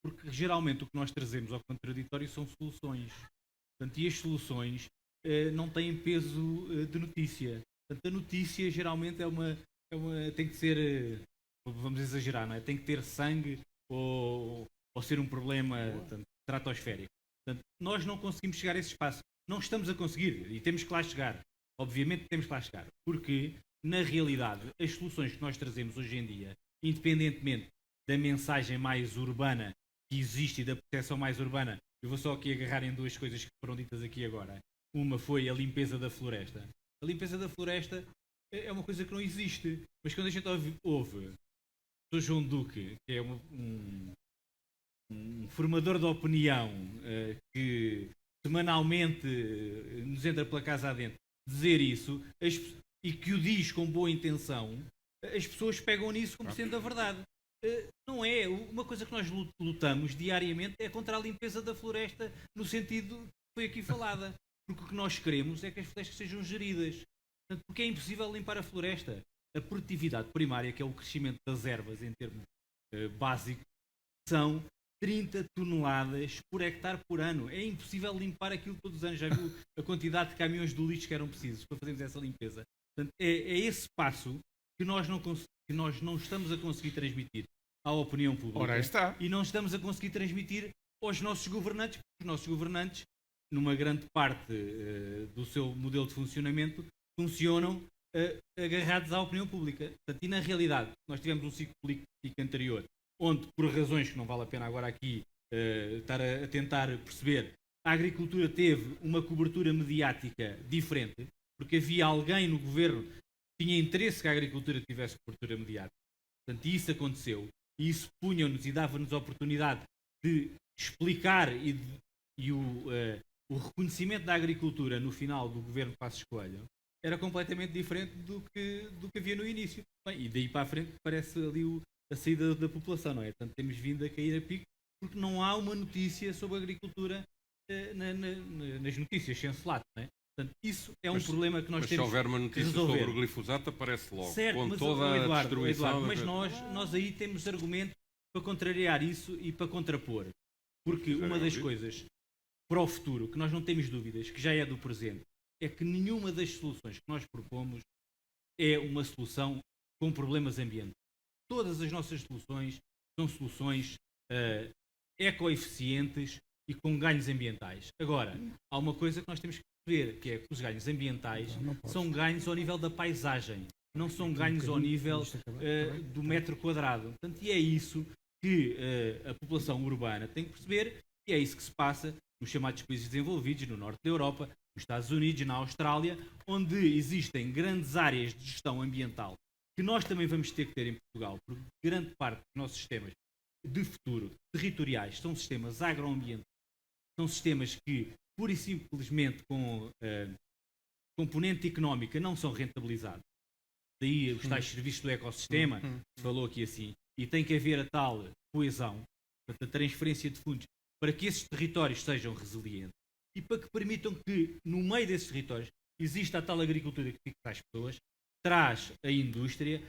Porque, geralmente, o que nós trazemos ao contraditório são soluções. Portanto, e as soluções não têm peso de notícia. Portanto, a notícia, geralmente, tem que ser, vamos exagerar, não é? Tem que ter sangue ou ou ser um problema estratosférico. Portanto, nós não conseguimos chegar a esse espaço. Não estamos a conseguir e temos que lá chegar. Obviamente temos que lá chegar. Porque, na realidade, as soluções que nós trazemos hoje em dia, independentemente da mensagem mais urbana que existe e da percepção mais urbana, eu vou só aqui agarrar em duas coisas que foram ditas aqui agora. Uma foi a limpeza da floresta. A limpeza da floresta é uma coisa que não existe. Mas quando a gente ouve o João Duque, que é um formador de opinião que semanalmente nos entra pela casa adentro, dizer isso e que o diz com boa intenção, as pessoas pegam nisso como sendo a verdade. Não é. Uma coisa que nós lutamos diariamente é contra a limpeza da floresta, no sentido que foi aqui falada. Porque o que nós queremos é que as florestas sejam geridas. Portanto, porque é impossível limpar a floresta. A produtividade primária, que é o crescimento das ervas em termos básicos, são 30 toneladas por hectare por ano. É impossível limpar aquilo todos os anos. Já viu a quantidade de caminhões de lixo que eram precisos para fazermos essa limpeza? Portanto, é esse passo que nós não estamos a conseguir transmitir à opinião pública. Ora, está. E não estamos a conseguir transmitir aos nossos governantes, porque os nossos governantes, numa grande parte do seu modelo de funcionamento, funcionam agarrados à opinião pública. Portanto, e na realidade, nós tivemos um ciclo político anterior, onde, por razões que não vale a pena agora aqui estar a tentar perceber, a agricultura teve uma cobertura mediática diferente, porque havia alguém no governo que tinha interesse que a agricultura tivesse cobertura mediática. Portanto, isso aconteceu. E isso punha-nos e dava-nos a oportunidade de explicar e o reconhecimento da agricultura no final do governo Passos Coelho era completamente diferente do que havia no início. Bem, e daí para a frente parece ali a saída da população, não é? Portanto, temos vindo a cair a pico porque não há uma notícia sobre a agricultura nas notícias chanceladas, não é? Portanto, isso é um problema que nós temos que resolver. Mas se houver uma notícia sobre o glifosato, aparece logo. Certo, com mas, toda a destruição. Mas nós aí temos argumentos para contrariar isso e para contrapor. Porque uma das coisas para o futuro, que nós não temos dúvidas, que já é do presente, é que nenhuma das soluções que nós propomos é uma solução com problemas ambientais. Todas as nossas soluções são soluções ecoeficientes e com ganhos ambientais. Agora, há uma coisa que nós temos que ver, que é que os ganhos ambientais são ganhos ao nível da paisagem, não são ganhos ao nível do metro quadrado. Portanto, e é isso que a população urbana tem que perceber, e é isso que se passa nos chamados países desenvolvidos, no norte da Europa, nos Estados Unidos e na Austrália, onde existem grandes áreas de gestão ambiental que nós também vamos ter que ter em Portugal, porque grande parte dos nossos sistemas de futuro territoriais são sistemas agroambientais, são sistemas que, pura e simplesmente com componente económica, não são rentabilizados. Daí os tais serviços do ecossistema, que falou aqui assim, e tem que haver a tal coesão, portanto, a transferência de fundos, para que esses territórios sejam resilientes e para que permitam que, no meio desses territórios, exista a tal agricultura que fica às pessoas, traz a indústria,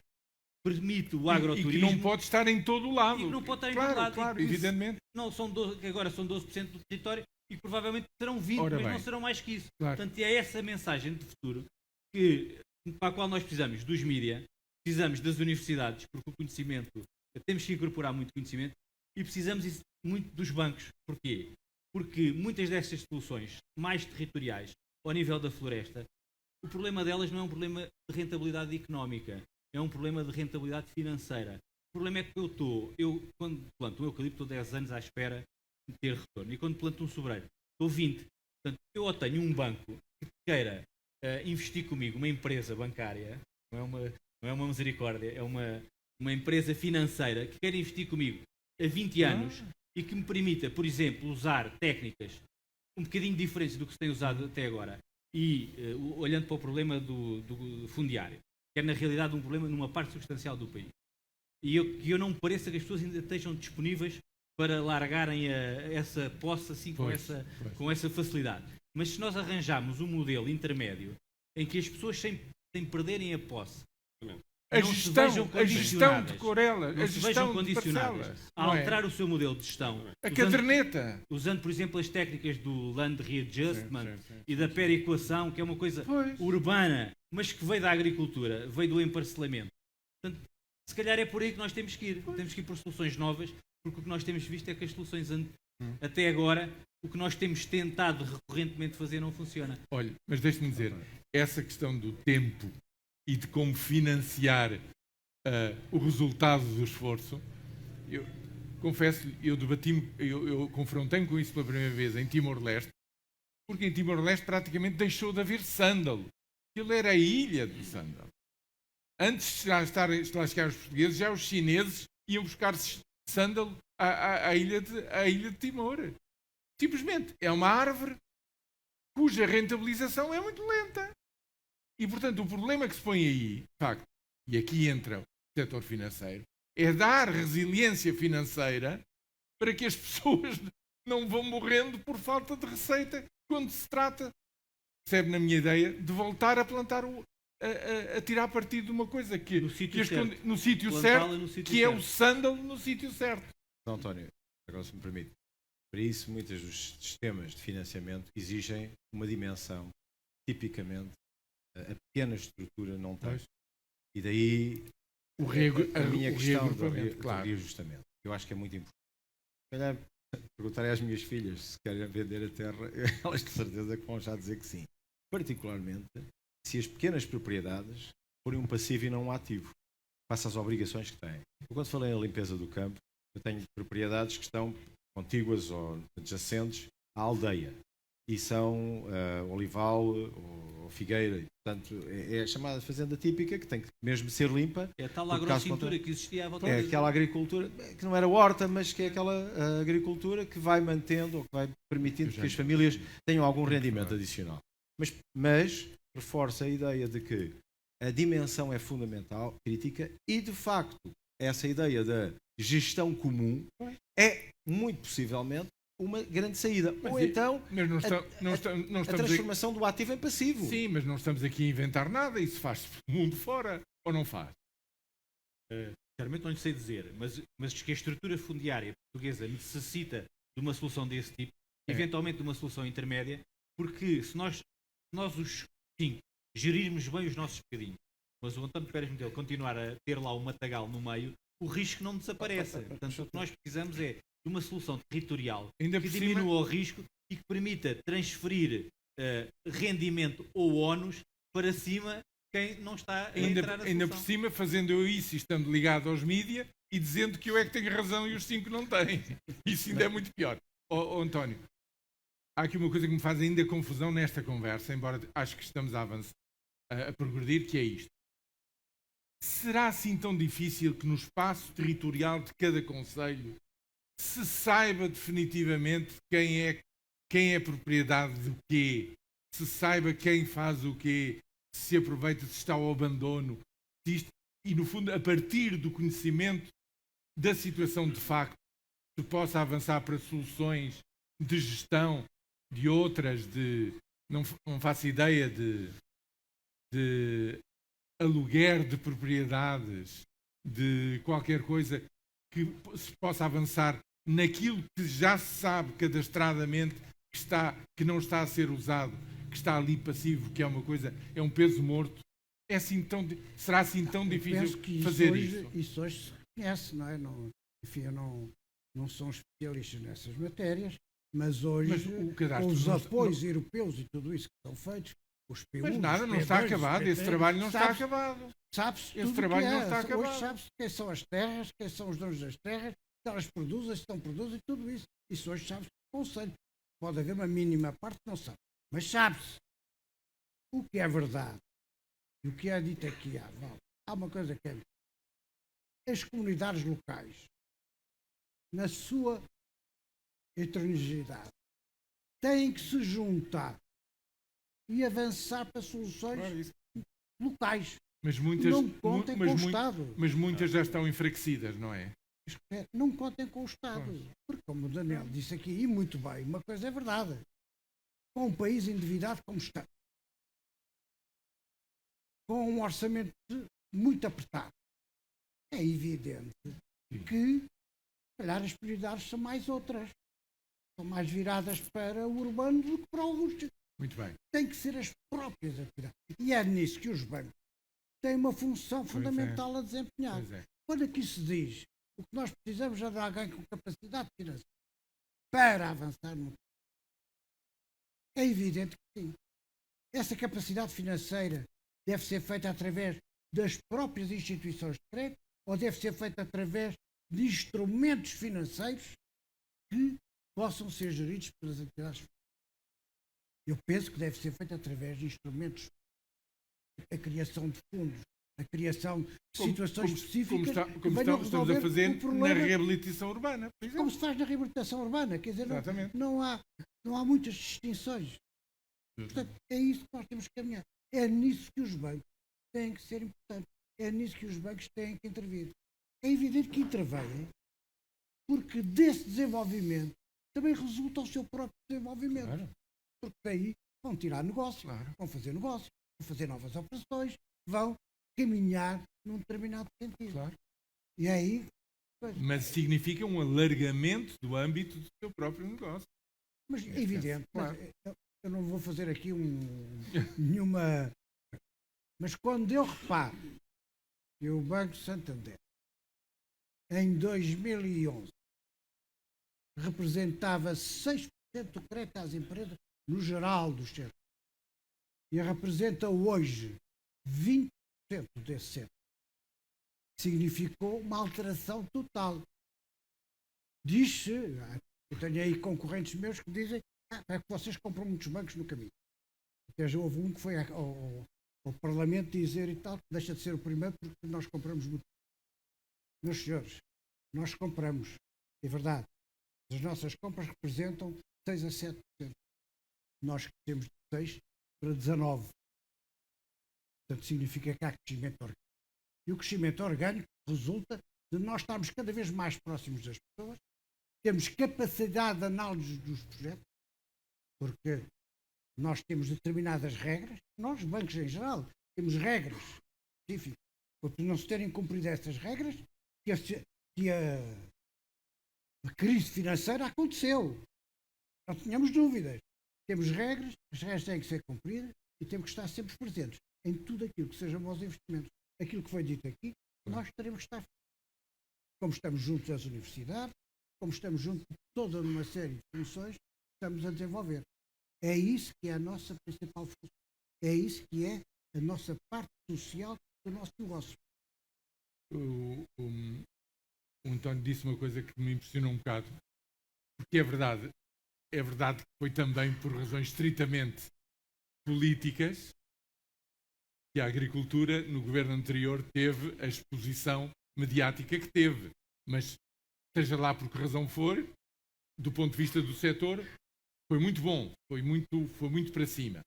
permite o agroturismo. E que não pode estar em todo o lado. E que não pode estar em todo todo lado. Claro, evidentemente. Não, agora são 12% do território e provavelmente serão 20%, Ora mas bem. não serão mais que isso. Claro. Portanto, é essa mensagem de futuro para a qual nós precisamos dos mídias, precisamos das universidades, porque o conhecimento, temos que incorporar muito conhecimento, e precisamos muito dos bancos. Porquê? Porque muitas destas soluções mais territoriais, ao nível da floresta, o problema delas não é um problema de rentabilidade económica, é um problema de rentabilidade financeira. O problema é que eu quando planto um eucalipto, estou 10 anos à espera de ter retorno, e quando planto um sobreiro, estou 20. Portanto, eu ou tenho um banco que queira investir comigo, uma empresa bancária, não é uma misericórdia, é uma empresa financeira que queira investir comigo há 20 anos e que me permita, por exemplo, usar técnicas um bocadinho diferentes do que se tem usado até agora e olhando para o problema do fundiário, que é na realidade um problema numa parte substancial do país. E eu não me pareça que as pessoas ainda estejam disponíveis para largarem essa posse assim com essa facilidade. Mas se nós arranjarmos um modelo intermédio em que as pessoas sem perderem a posse A gestão de Corela, não a se gestão vejam condicionadas a alterar o seu modelo de gestão. A caderneta. Usando, por exemplo, as técnicas do Land Readjustment e da perequação, que é uma coisa urbana, mas que veio da agricultura, veio do emparcelamento. Portanto, se calhar é por aí que nós temos que ir. Temos que ir por soluções novas porque o que nós temos visto é que as soluções até agora, o que nós temos tentado recorrentemente fazer não funciona. Olha, mas deixe-me dizer, essa questão do tempo e de como financiar o resultado do esforço, eu confesso-lhe, eu confrontei-me com isso pela primeira vez em Timor-Leste, porque em Timor-Leste praticamente deixou de haver sândalo. Aquilo era a ilha do sândalo. Antes de lá chegar os portugueses, já os chineses iam buscar sândalo à ilha de Timor. Simplesmente é uma árvore cuja rentabilização é muito lenta. E, portanto, o problema que se põe aí, de facto, e aqui entra o setor financeiro, é dar resiliência financeira para que as pessoas não vão morrendo por falta de receita quando se trata, percebe na minha ideia, de voltar a plantar, a tirar partido de uma coisa que no sítio certo, que é o sândalo no sítio certo. António, agora se me permite, para isso muitos dos sistemas de financiamento exigem uma dimensão, tipicamente, a pequena estrutura não tem. E daí a minha questão do reajustamento. Eu acho que é muito importante. Se calhar, perguntarei às minhas filhas se querem vender a terra, elas de certeza que vão já dizer que sim. Particularmente se as pequenas propriedades forem um passivo e não um ativo, face às obrigações que têm. Eu, quando falei em limpeza do campo, eu tenho propriedades que estão contíguas ou adjacentes à aldeia e são olival ou figueira. E, portanto, é a chamada fazenda típica que tem que mesmo ser limpa. É a tal agrocintura que existia à volta É aquela agricultura que não era horta, mas que é aquela agricultura que vai mantendo ou que vai permitindo que as famílias tenham algum rendimento adicional. Mas reforça a ideia de que a dimensão é fundamental, crítica, e de facto essa ideia da gestão comum é muito possivelmente uma grande saída. Ou então a transformação do ativo em passivo. Sim, mas não estamos aqui a inventar nada, isso faz o mundo fora, ou não faz? Sinceramente não lhe sei dizer, mas que a estrutura fundiária portuguesa necessita de uma solução desse tipo, eventualmente de uma solução intermédia, porque se nós os gerirmos bem os nossos bocadinhos, mas o António Pérez Modelo continuar a ter lá o matagal no meio, o risco não desaparece. Portanto, o que nós precisamos é de uma solução territorial que diminua o risco e que permita transferir rendimento ou ónus para cima quem não está a entrar na ainda por cima, fazendo eu isso e estando ligado aos mídia e dizendo que eu é que tenho razão e os 5 não têm. Isso ainda é muito pior. António, há aqui uma coisa que me faz ainda confusão nesta conversa, embora acho que estamos a avançar, a progredir, que é isto. Será assim tão difícil que no espaço territorial de cada concelho se saiba definitivamente quem é propriedade do quê, se saiba quem faz o quê, se aproveita, se está ao abandono, e no fundo, a partir do conhecimento da situação de facto, se possa avançar para soluções de gestão, de outras, não faço ideia de aluguer de propriedades, de qualquer coisa que se possa avançar naquilo que já se sabe cadastradamente que não está a ser usado, que está ali passivo, que é uma coisa, é um peso morto. Será assim tão difícil fazer isso? Isso hoje se conhece, não é? Enfim, eu não sou especialista nessas matérias, mas hoje, com os apoios europeus e tudo isso que são feitos, os PUs, mas nada, não está acabado, esse trabalho não está acabado. Sabe-se esse trabalho não está acabado. Hoje sabe-se quem são as terras, quem são os donos das terras, se elas produzem, se não produzem, tudo isso. Isso hoje sabe-se com o conselho. Pode haver uma mínima parte que não sabe. Mas sabe-se o que é verdade e o que é dito aqui. Há uma coisa que é as comunidades locais, na sua heterogeneidade, têm que se juntar e avançar para soluções locais. Mas muitas, não contem com o Estado. Mas muitas já estão enfraquecidas, não é? Não contem com o Estado. Porque, como o Daniel disse aqui, e muito bem, uma coisa é verdade. Com um país endividado como está, com um orçamento muito apertado, é evidente que, se calhar, as prioridades são mais outras. São mais viradas para o urbano do que para o rústico. Muito bem. Tem que ser as próprias atividades. E é nisso que os bancos têm uma função fundamental a desempenhar. Quando aqui se diz O que nós precisamos é de alguém com capacidade financeira para avançar no. É evidente que sim. Essa capacidade financeira deve ser feita através das próprias instituições de crédito ou deve ser feita através de instrumentos financeiros que possam ser geridos pelas entidades financeiras. Eu penso que deve ser feita através de instrumentos, a criação de fundos, a criação de situações específicas como estamos a fazer na reabilitação urbana, por exemplo. Como se faz na reabilitação urbana, quer dizer, não há muitas distinções. Portanto, é isso que nós temos que caminhar. É nisso que os bancos têm que ser importantes. É nisso que os bancos têm que intervir. É evidente que intervêm, porque desse desenvolvimento também resulta o seu próprio desenvolvimento. Claro. Porque daí vão tirar negócio, vão fazer negócio, vão fazer novas operações, vão caminhar num determinado sentido. Claro. E aí... Mas significa um alargamento do âmbito do seu próprio negócio. Mas é evidente. Claro. Mas eu não vou fazer aqui nenhuma... Mas quando eu reparo que o Banco Santander, em 2011, representava 6% do crédito às empresas no geral dos setores, e representa hoje 20% desse setor, significou uma alteração total. Diz-se, eu tenho aí concorrentes meus que dizem é que vocês compram muitos bancos no caminho. Até já houve um que foi ao Parlamento dizer e tal, que deixa de ser o primeiro porque nós compramos muito. Meus senhores, nós compramos, é verdade, as nossas compras representam 6 a 7%. Nós temos de 6 para 19%. Portanto, significa que há crescimento orgânico. E o crescimento orgânico resulta de nós estarmos cada vez mais próximos das pessoas, temos capacidade de análise dos projetos, porque nós temos determinadas regras, nós, bancos em geral, temos regras específicas. Por não se terem cumprido essas regras, que a crise financeira aconteceu. Não tínhamos dúvidas. Temos regras, as regras têm que ser cumpridas e temos que estar sempre presentes em tudo aquilo que sejam bons investimentos. Aquilo que foi dito aqui, nós teremos que estar, como estamos juntos às universidades, como estamos juntos de toda uma série de funções que estamos a desenvolver. É isso que é a nossa principal função. É isso que é a nossa parte social do nosso negócio. O António disse uma coisa que me impressionou um bocado, porque é verdade que foi também por razões estritamente políticas que a agricultura no governo anterior teve a exposição mediática que teve, mas seja lá por que razão for, do ponto de vista do setor, foi muito bom, foi muito para cima.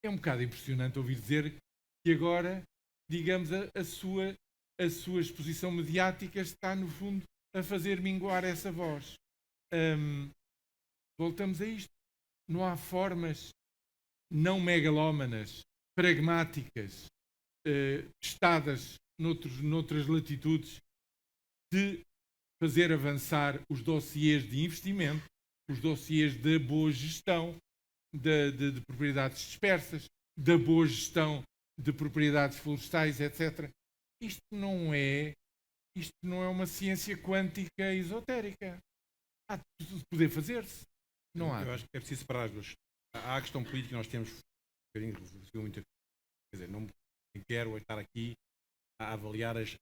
É um bocado impressionante ouvir dizer que agora, digamos, a sua exposição mediática está, no fundo, a fazer minguar essa voz. Voltamos a isto. Não há formas não megalómanas, pragmáticas, testadas noutras latitudes, de fazer avançar os dossiês de investimento, os dossiês da boa gestão de propriedades dispersas, da boa gestão de propriedades florestais, etc. Isto não é uma ciência quântica esotérica. Há de poder fazer-se. Não há. Eu acho que é preciso separar as duas. Há a questão política que nós temos muito. Quer dizer, não quero estar aqui a avaliar as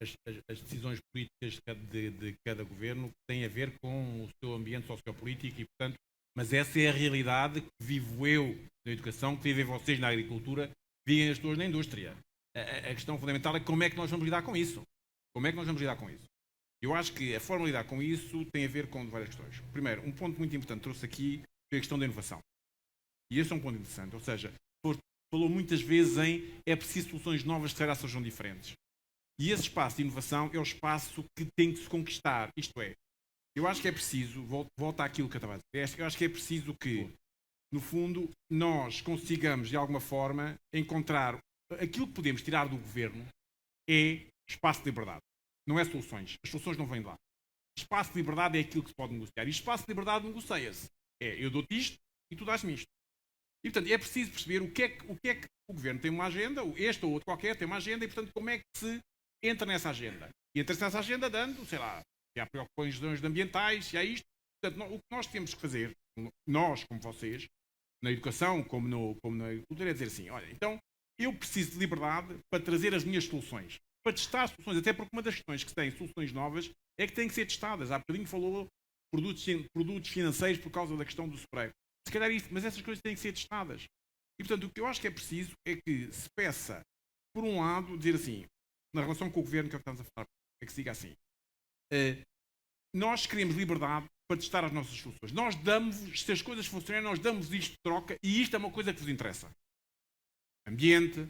decisões políticas de cada governo que têm a ver com o seu ambiente sociopolítico e, portanto, mas essa é a realidade que vivo eu na educação, que vivem vocês na agricultura, vivem as pessoas na indústria. A questão fundamental é como é que nós vamos lidar com isso. Como é que nós vamos lidar com isso? Eu acho que a forma de lidar com isso tem a ver com várias questões. Primeiro, um ponto muito importante trouxe aqui foi a questão da inovação. E esse é um ponto interessante. Ou seja, falou muitas vezes em é preciso soluções novas que sejam diferentes. E esse espaço de inovação é o espaço que tem que se conquistar. Isto é, eu acho que é preciso, volta àquilo que eu estava a dizer, eu acho que é preciso que, no fundo, nós consigamos, de alguma forma, encontrar aquilo que podemos tirar do governo é espaço de liberdade. Não é soluções. As soluções não vêm de lá. Espaço de liberdade é aquilo que se pode negociar. E espaço de liberdade negocia-se. Eu dou-te isto e tu dás-me isto. E, portanto, é preciso perceber o que é que o governo tem uma agenda, este ou outro qualquer tem uma agenda, e, portanto, como é que se entra nessa agenda. E entra-se nessa agenda dando, sei lá, se há preocupações ambientais, se há isto. Portanto, o que nós temos que fazer, nós como vocês, na educação como na agricultura, é dizer assim, olha, então eu preciso de liberdade para trazer as minhas soluções, para testar soluções, até porque uma das questões que se tem soluções novas é que têm que ser testadas. Há bocadinho falou produtos financeiros por causa da questão do spread. Se calhar isso, mas essas coisas têm que ser testadas. E, portanto, o que eu acho que é preciso é que se peça, por um lado, dizer assim, na relação com o governo que é o que estamos a falar, é que se diga assim, nós queremos liberdade para testar as nossas soluções. Nós damos, se as coisas funcionarem, nós damos isto de troca e isto é uma coisa que vos interessa. Ambiente,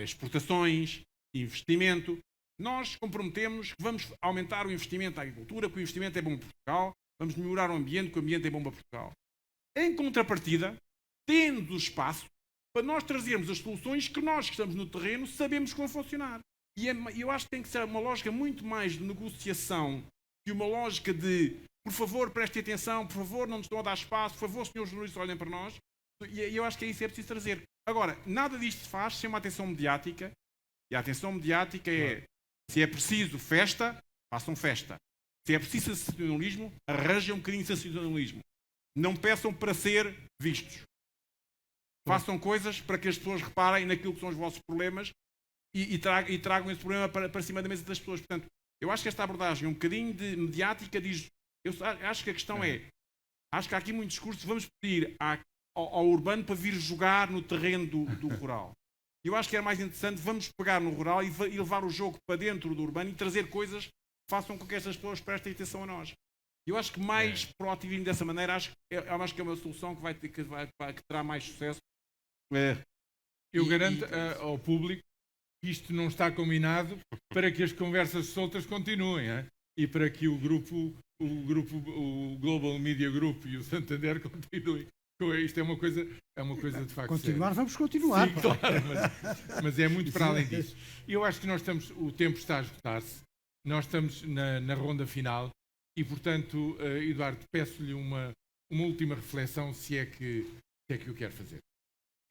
exportações, investimento. Nós comprometemos que vamos aumentar o investimento na agricultura, que o investimento é bom para Portugal, vamos melhorar o ambiente, que o ambiente é bom para Portugal. Em contrapartida, tendo espaço para nós trazermos as soluções que nós que estamos no terreno sabemos que vão funcionar. E eu acho que tem que ser uma lógica muito mais de negociação que uma lógica de, por favor, prestem atenção, por favor, não nos estão a dar espaço, por favor, senhores jornalistas, olhem para nós. E eu acho que é isso que é preciso trazer. Agora, nada disto se faz sem uma atenção mediática. E a atenção mediática é, se é preciso festa, façam festa. Se é preciso sensacionalismo, arranjem um bocadinho de sensacionalismo. Não peçam para ser vistos. Façam coisas para que as pessoas reparem naquilo que são os vossos problemas e tragam esse problema para cima da mesa das pessoas. Portanto, eu acho que esta abordagem um bocadinho de mediática diz... Eu acho que a questão é... Acho que há aqui muito discurso. Vamos pedir ao urbano para vir jogar no terreno do rural. Eu acho que era mais interessante, vamos pegar no rural e levar o jogo para dentro do urbano e trazer coisas que façam com que estas pessoas prestem atenção a nós. Eu acho que mais proativismo dessa maneira, acho que é uma solução que terá mais sucesso. Eu garanto ao público que isto não está combinado para que as conversas soltas continuem, e para que o Global Media Group e o Santander continuem. Isto é uma coisa de facto continuar, séria. Vamos continuar. Sim, claro, mas é muito para além disso. Eu acho que o tempo está a esgotar-se, nós estamos na ronda final e, portanto, Eduardo, peço-lhe uma última reflexão, se é que o quer fazer.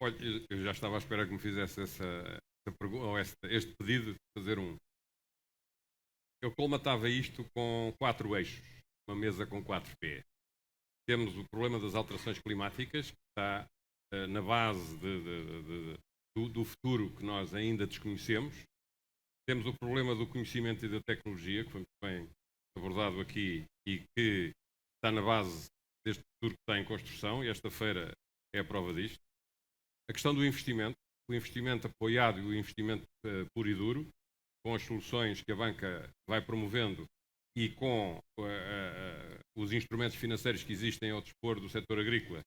Olha, eu já estava à espera que me fizesse essa pergunta, ou este pedido de fazer um. Eu colmatava isto com 4 eixos, uma mesa com 4 pés. Temos o problema das alterações climáticas, que está na base do futuro que nós ainda desconhecemos. Temos o problema do conhecimento e da tecnologia, que foi muito bem abordado aqui e que está na base deste futuro que está em construção, e esta feira é a prova disto. A questão do investimento, o investimento apoiado e o investimento puro e duro, com as soluções que a banca vai promovendo e com os instrumentos financeiros que existem ao dispor do setor agrícola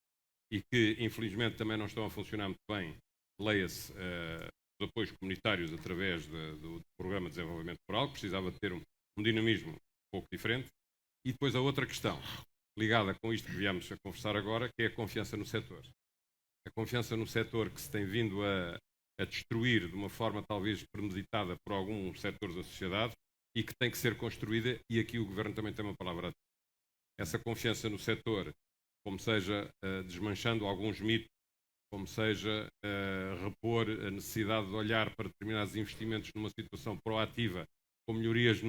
e que, infelizmente, também não estão a funcionar muito bem, leia-se os apoios comunitários através do Programa de Desenvolvimento Rural, que precisava de ter um dinamismo um pouco diferente. E depois a outra questão, ligada com isto que viemos a conversar agora, que é a confiança no setor. A confiança no setor que se tem vindo a destruir de uma forma talvez premeditada por alguns setores da sociedade e que tem que ser construída, e aqui o Governo também tem uma palavra a dizer. Essa confiança no setor, como seja desmanchando alguns mitos, como seja repor a necessidade de olhar para determinados investimentos numa situação proativa, com melhorias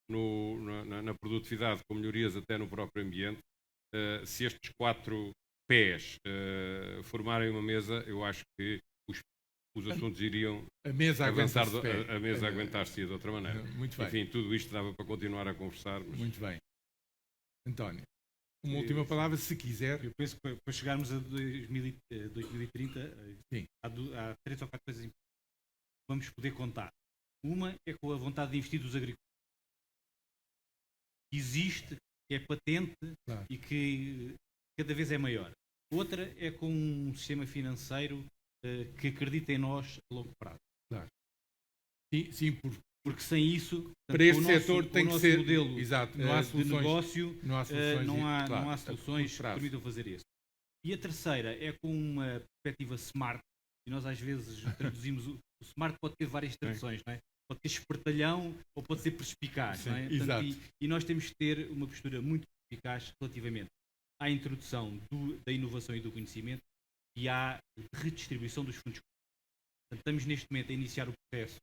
na produtividade, com melhorias até no próprio ambiente. Se estes 4 pés formarem uma mesa, eu acho que os assuntos iriam avançar, a mesa aguentar-se de outra maneira. Muito bem. Enfim, tudo isto dava para continuar a conversar. Mas... Muito bem. António, uma última palavra, se quiser. Eu penso que para chegarmos a 2030, há 3 ou 4 coisas importantes que vamos poder contar. Uma é com a vontade de investir dos agricultores. Existe, é patente, claro, e que cada vez é maior. Outra é com um sistema financeiro que acredita em nós a longo prazo. Claro. Sim, porque sem isso, para este setor tem que ser modelo, exato, não há soluções, de negócio, não há soluções, não há soluções que permitam fazer isso. E a terceira é com uma perspectiva smart, e nós às vezes traduzimos o smart, pode ter várias traduções, não é? Pode ter espertalhão ou pode ser perspicaz. Sim, não é? Portanto, e nós temos que ter uma postura muito eficaz relativamente à introdução da inovação e do conhecimento e à redistribuição dos fundos. Portanto, estamos neste momento a iniciar o processo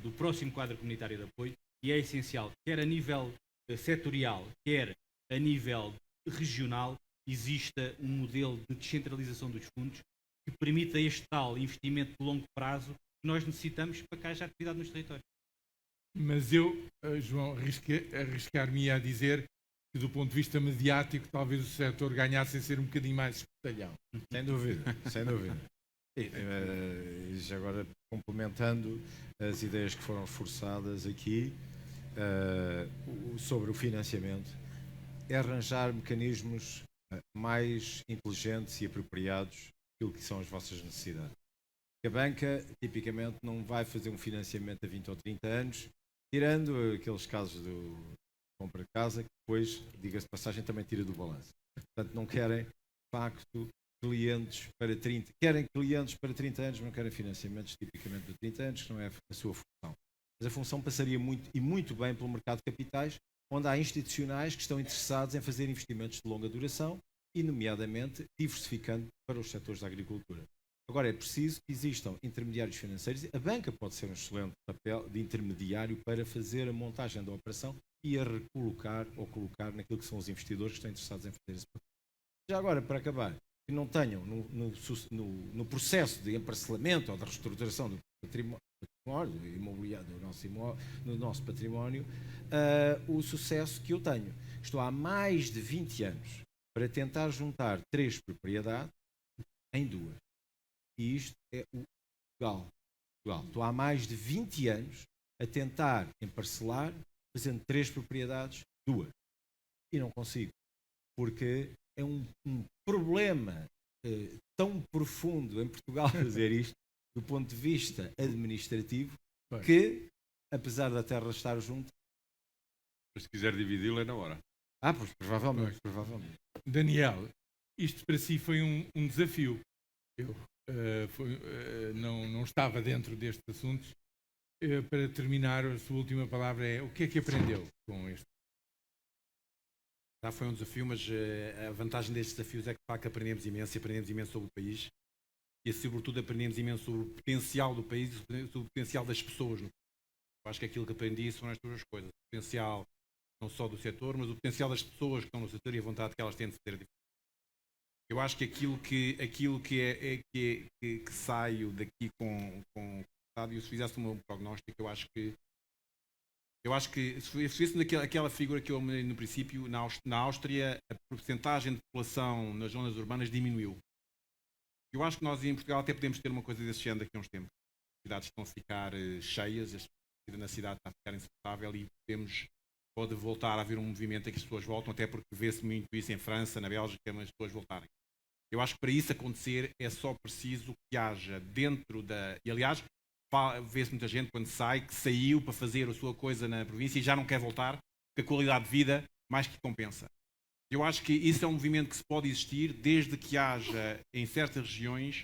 do próximo quadro comunitário de apoio, e é essencial, quer a nível setorial, quer a nível regional, exista um modelo de descentralização dos fundos que permita este tal investimento de longo prazo que nós necessitamos para que haja atividade nos territórios. Mas eu, João, arriscar-me a dizer que, do ponto de vista mediático, talvez o setor ganhasse em ser um bocadinho mais espetalhão. Sem dúvida, sem dúvida. E já agora, complementando as ideias que foram reforçadas aqui sobre o financiamento, é arranjar mecanismos mais inteligentes e apropriados daquilo que são as vossas necessidades. A banca, tipicamente, não vai fazer um financiamento a 20 ou 30 anos, tirando aqueles casos do compra de casa, que depois, diga-se de passagem, também tira do balanço. Portanto, não querem, de facto, clientes para 30, querem clientes para 30 anos, não querem financiamentos tipicamente de 30 anos, que não é a sua função. Mas a função passaria muito bem pelo mercado de capitais, onde há institucionais que estão interessados em fazer investimentos de longa duração e, nomeadamente, diversificando para os setores da agricultura. Agora, é preciso que existam intermediários financeiros. A banca pode ser um excelente papel de intermediário para fazer a montagem da operação e a recolocar ou colocar naquilo que são os investidores que estão interessados em fazer esse papel. Já agora, para acabar, que não tenham no processo de emparcelamento ou de reestruturação do património imobiliário do nosso património o sucesso que eu tenho. Estou há mais de 20 anos para tentar juntar 3 propriedades em 2. E isto é o Portugal. Estou há mais de 20 anos a tentar emparcelar, fazendo 3 propriedades, 2. E não consigo. Porque é um problema tão profundo em Portugal fazer isto, do ponto de vista administrativo, que, apesar da terra estar junto... Mas se quiser dividi-lo é na hora. Pois provavelmente. Daniel, isto para si foi um desafio. Eu não estava dentro destes assuntos. Para terminar, a sua última palavra é: o que é que aprendeu com este? Já foi um desafio, mas a vantagem destes desafios é que, de facto, aprendemos imenso sobre o país e, sobretudo, aprendemos imenso sobre o potencial do país e sobre o potencial das pessoas. Eu acho que aquilo que aprendi são as duas coisas. O potencial não só do setor, mas o potencial das pessoas que estão no setor e a vontade que elas têm de fazer a diferença. Eu acho que aquilo que saio daqui com e se fizesse um prognóstico, eu acho que se fizesse aquela figura que eu mencionei no princípio, na Áustria a porcentagem de população nas zonas urbanas diminuiu. Eu acho que nós em Portugal até podemos ter uma coisa desse género daqui a uns tempos. As cidades estão a ficar cheias, a vida na cidade está a ficar insuportável e pode voltar a haver um movimento em que as pessoas voltam, até porque vê-se muito isso em França, na Bélgica, mas as pessoas voltarem. Eu acho que para isso acontecer é só preciso que haja dentro da... E aliás, vê-se muita gente quando sai, que saiu para fazer a sua coisa na província e já não quer voltar, porque a qualidade de vida mais que compensa. Eu acho que isso é um movimento que se pode existir desde que haja em certas regiões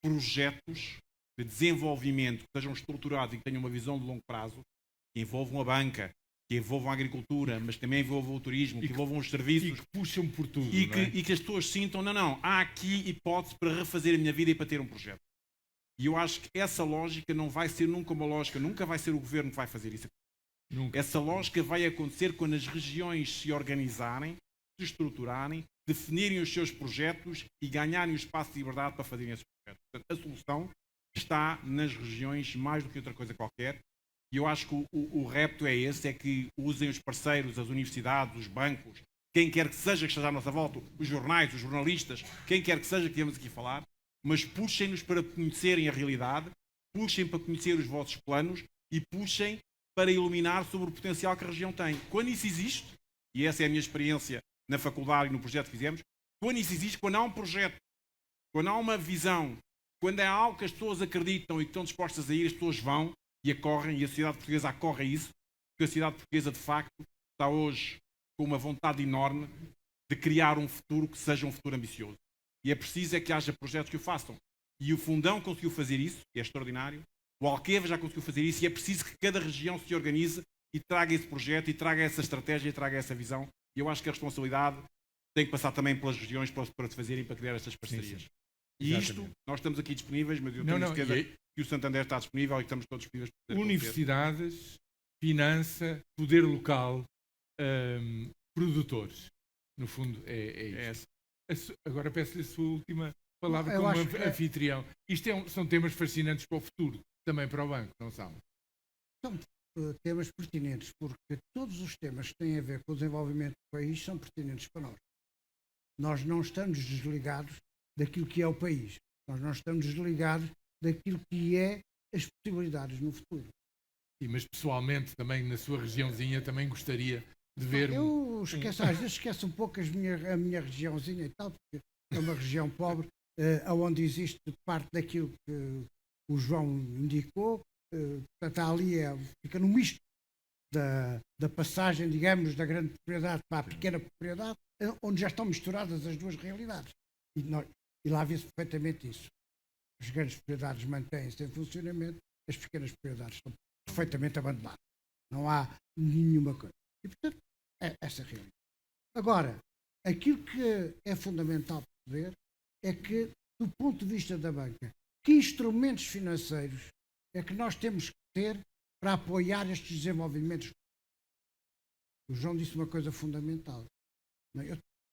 projetos de desenvolvimento que sejam estruturados e que tenham uma visão de longo prazo, que envolvam a banca, que envolvam a agricultura, mas também envolvam o turismo, que envolvam os serviços. E que puxam por tudo. E que as pessoas sintam, não, há aqui hipótese para refazer a minha vida e para ter um projeto. E eu acho que essa lógica não vai ser nunca uma lógica, nunca vai ser o governo que vai fazer isso. Nunca. Essa lógica vai acontecer quando as regiões se organizarem, se estruturarem, definirem os seus projetos e ganharem o espaço de liberdade para fazerem esses projetos. Portanto, a solução está nas regiões mais do que outra coisa qualquer. E eu acho que o repto é esse, é que usem os parceiros, as universidades, os bancos, quem quer que seja que esteja à nossa volta, os jornais, os jornalistas, quem quer que seja que viemos aqui falar, mas puxem-nos para conhecerem a realidade, puxem para conhecer os vossos planos e puxem para iluminar sobre o potencial que a região tem. Quando isso existe, e essa é a minha experiência na faculdade e no projeto que fizemos, quando isso existe, quando há um projeto, quando há uma visão, quando é algo que as pessoas acreditam e que estão dispostas a ir, as pessoas vão e acorrem, e a sociedade portuguesa acorre a isso, porque a sociedade portuguesa, de facto, está hoje com uma vontade enorme de criar um futuro que seja um futuro ambicioso. E é preciso é que haja projetos que o façam. E o Fundão conseguiu fazer isso, que é extraordinário. O Alqueva já conseguiu fazer isso, e é preciso que cada região se organize e traga esse projeto, e traga essa estratégia, e traga essa visão. E eu acho que a responsabilidade tem que passar também pelas regiões para se fazerem, para criar estas parcerias. Sim. E isto, nós estamos aqui disponíveis, mas eu tenho certeza que o Santander está disponível e que estamos todos disponíveis. Universidades, finança, poder local, produtores. No fundo, é isso. Agora peço-lhe a sua última palavra como anfitrião. Isto são temas fascinantes para o futuro, também para o banco, não são? São temas pertinentes, porque todos os temas que têm a ver com o desenvolvimento do país são pertinentes para nós. Nós não estamos desligados daquilo que é o país. Nós não estamos desligados daquilo que é as possibilidades no futuro. Sim, mas pessoalmente, também na sua regiãozinha, também gostaria de ver... Eu esqueço, às vezes esqueço um pouco a minha regiãozinha e tal, porque é uma região pobre, onde existe parte daquilo que o João indicou, portanto, ali fica no misto da passagem, digamos, da grande propriedade para a pequena propriedade, onde já estão misturadas as duas realidades. E lá vê-se perfeitamente isso. As grandes propriedades mantêm-se em funcionamento, as pequenas propriedades estão perfeitamente abandonadas. Não há nenhuma coisa. E, portanto, é essa a realidade. Agora, aquilo que é fundamental perceber é que, do ponto de vista da banca, que instrumentos financeiros é que nós temos que ter para apoiar estes desenvolvimentos? O João disse uma coisa fundamental.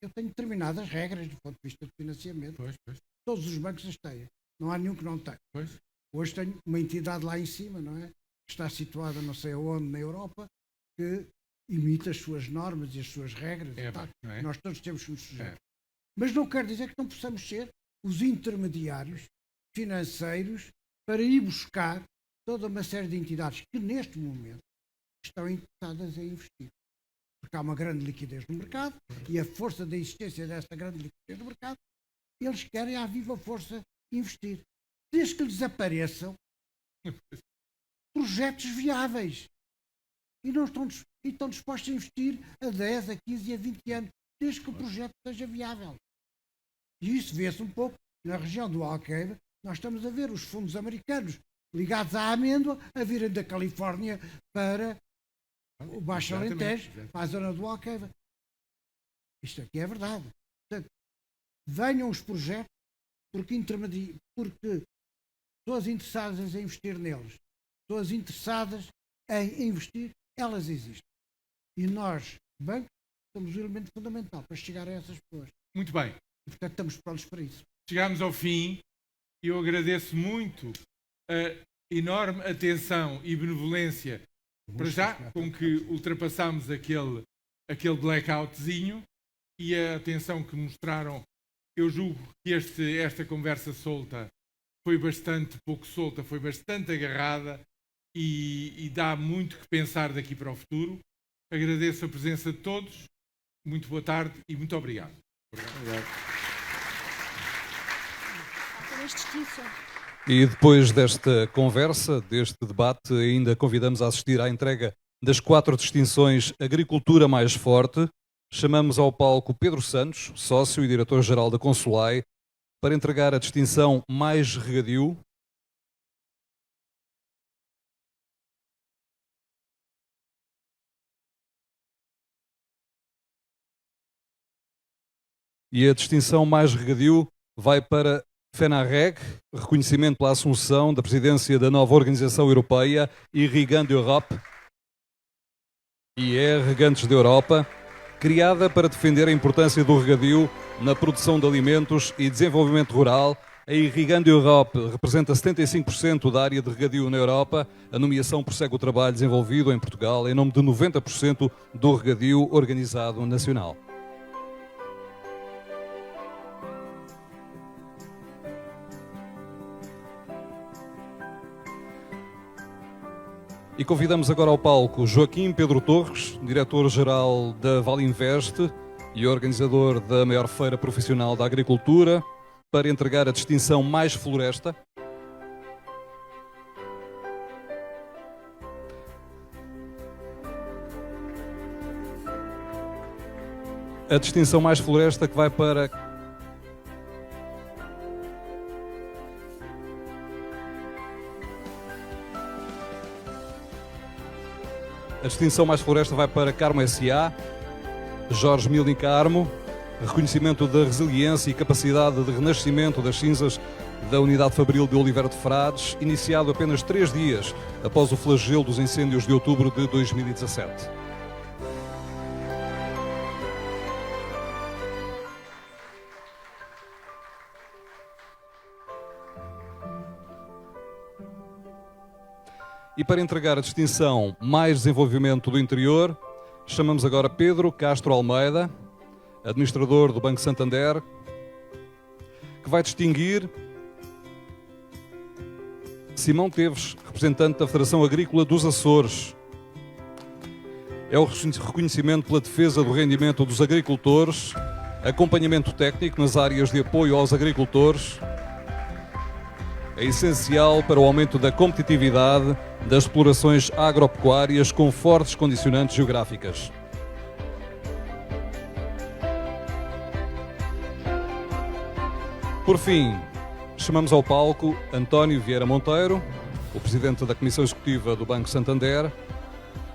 Eu tenho determinadas regras do ponto de vista de financiamento. Pois. Todos os bancos as têm. Não há nenhum que não tenha. Pois. Hoje tenho uma entidade lá em cima, não é? Que está situada não sei aonde na Europa, que imita as suas normas e as suas regras. Não é? Nós todos temos que nos sujeitar. Mas não quer dizer que não possamos ser os intermediários financeiros para ir buscar toda uma série de entidades que neste momento estão interessadas em investir. Porque há uma grande liquidez no mercado e a força da existência dessa grande liquidez no mercado, eles querem à viva força investir. Desde que lhes apareçam projetos viáveis e não estão dispostos a investir a 10, a 15 e a 20 anos, desde que o projeto seja viável. E isso vê-se um pouco na região do Alqueva. Nós estamos a ver os fundos americanos ligados à amêndoa a virem da Califórnia para o Baixo Alentejo, para a zona do Alqueva. Isto aqui é verdade. Portanto, venham os projetos porque pessoas interessadas em investir neles, pessoas interessadas em investir, elas existem. E nós, bancos, somos o elemento fundamental para chegar a essas pessoas. Muito bem. E, portanto, estamos prontos para isso. Chegámos ao fim e eu agradeço muito a enorme atenção e benevolência para já com que ultrapassámos aquele blackoutzinho e a atenção que mostraram. Eu julgo que esta conversa solta foi bastante pouco solta, foi bastante agarrada e dá muito que pensar daqui para o futuro. Agradeço a presença de todos, muito boa tarde e muito obrigado. E depois desta conversa, deste debate, ainda convidamos a assistir à entrega das 4 distinções Agricultura Mais Forte. Chamamos ao palco Pedro Santos, sócio e diretor-geral da Consulai, para entregar a distinção Mais Regadio. E a distinção Mais Regadio vai para FENARREG, reconhecimento pela assunção da presidência da nova Organização Europeia, Irrigando Europe, Irrigantes da Europa, criada para defender a importância do regadio na produção de alimentos e desenvolvimento rural. A Irrigando Europe representa 75% da área de regadio na Europa. A nomeação prossegue o trabalho desenvolvido em Portugal em nome de 90% do regadio organizado nacional. E convidamos agora ao palco Joaquim Pedro Torres, diretor-geral da Valinvest e organizador da maior feira profissional da agricultura, para entregar a distinção Mais Floresta. A distinção Mais Floresta que vai para a distinção Mais Floresta vai para Carmo S.A., Jorge Milning Carmo, reconhecimento da resiliência e capacidade de renascimento das cinzas da Unidade Fabril de Oliveira de Frades, iniciado apenas 3 dias após o flagelo dos incêndios de outubro de 2017. E para entregar a distinção Mais Desenvolvimento do Interior, chamamos agora Pedro Castro Almeida, administrador do Banco Santander, que vai distinguir Simão Teves, representante da Federação Agrícola dos Açores. É o reconhecimento pela defesa do rendimento dos agricultores, acompanhamento técnico nas áreas de apoio aos agricultores. É essencial para o aumento da competitividade das explorações agropecuárias com fortes condicionantes geográficas. Por fim, chamamos ao palco António Vieira Monteiro, o Presidente da Comissão Executiva do Banco Santander,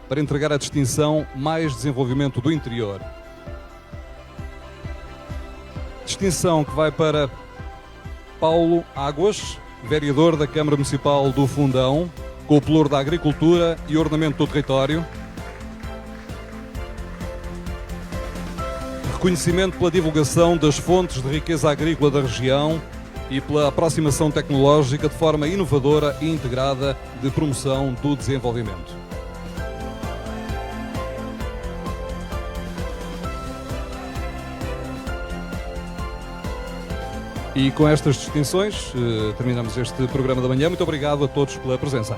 para entregar a distinção Mais Desenvolvimento do Interior. Distinção que vai para Paulo Águas, vereador da Câmara Municipal do Fundão, com o pelouro da Agricultura e Ordenamento do Território. Reconhecimento pela divulgação das fontes de riqueza agrícola da região e pela aproximação tecnológica de forma inovadora e integrada de promoção do desenvolvimento. E com estas distinções terminamos este programa da manhã. Muito obrigado a todos pela presença.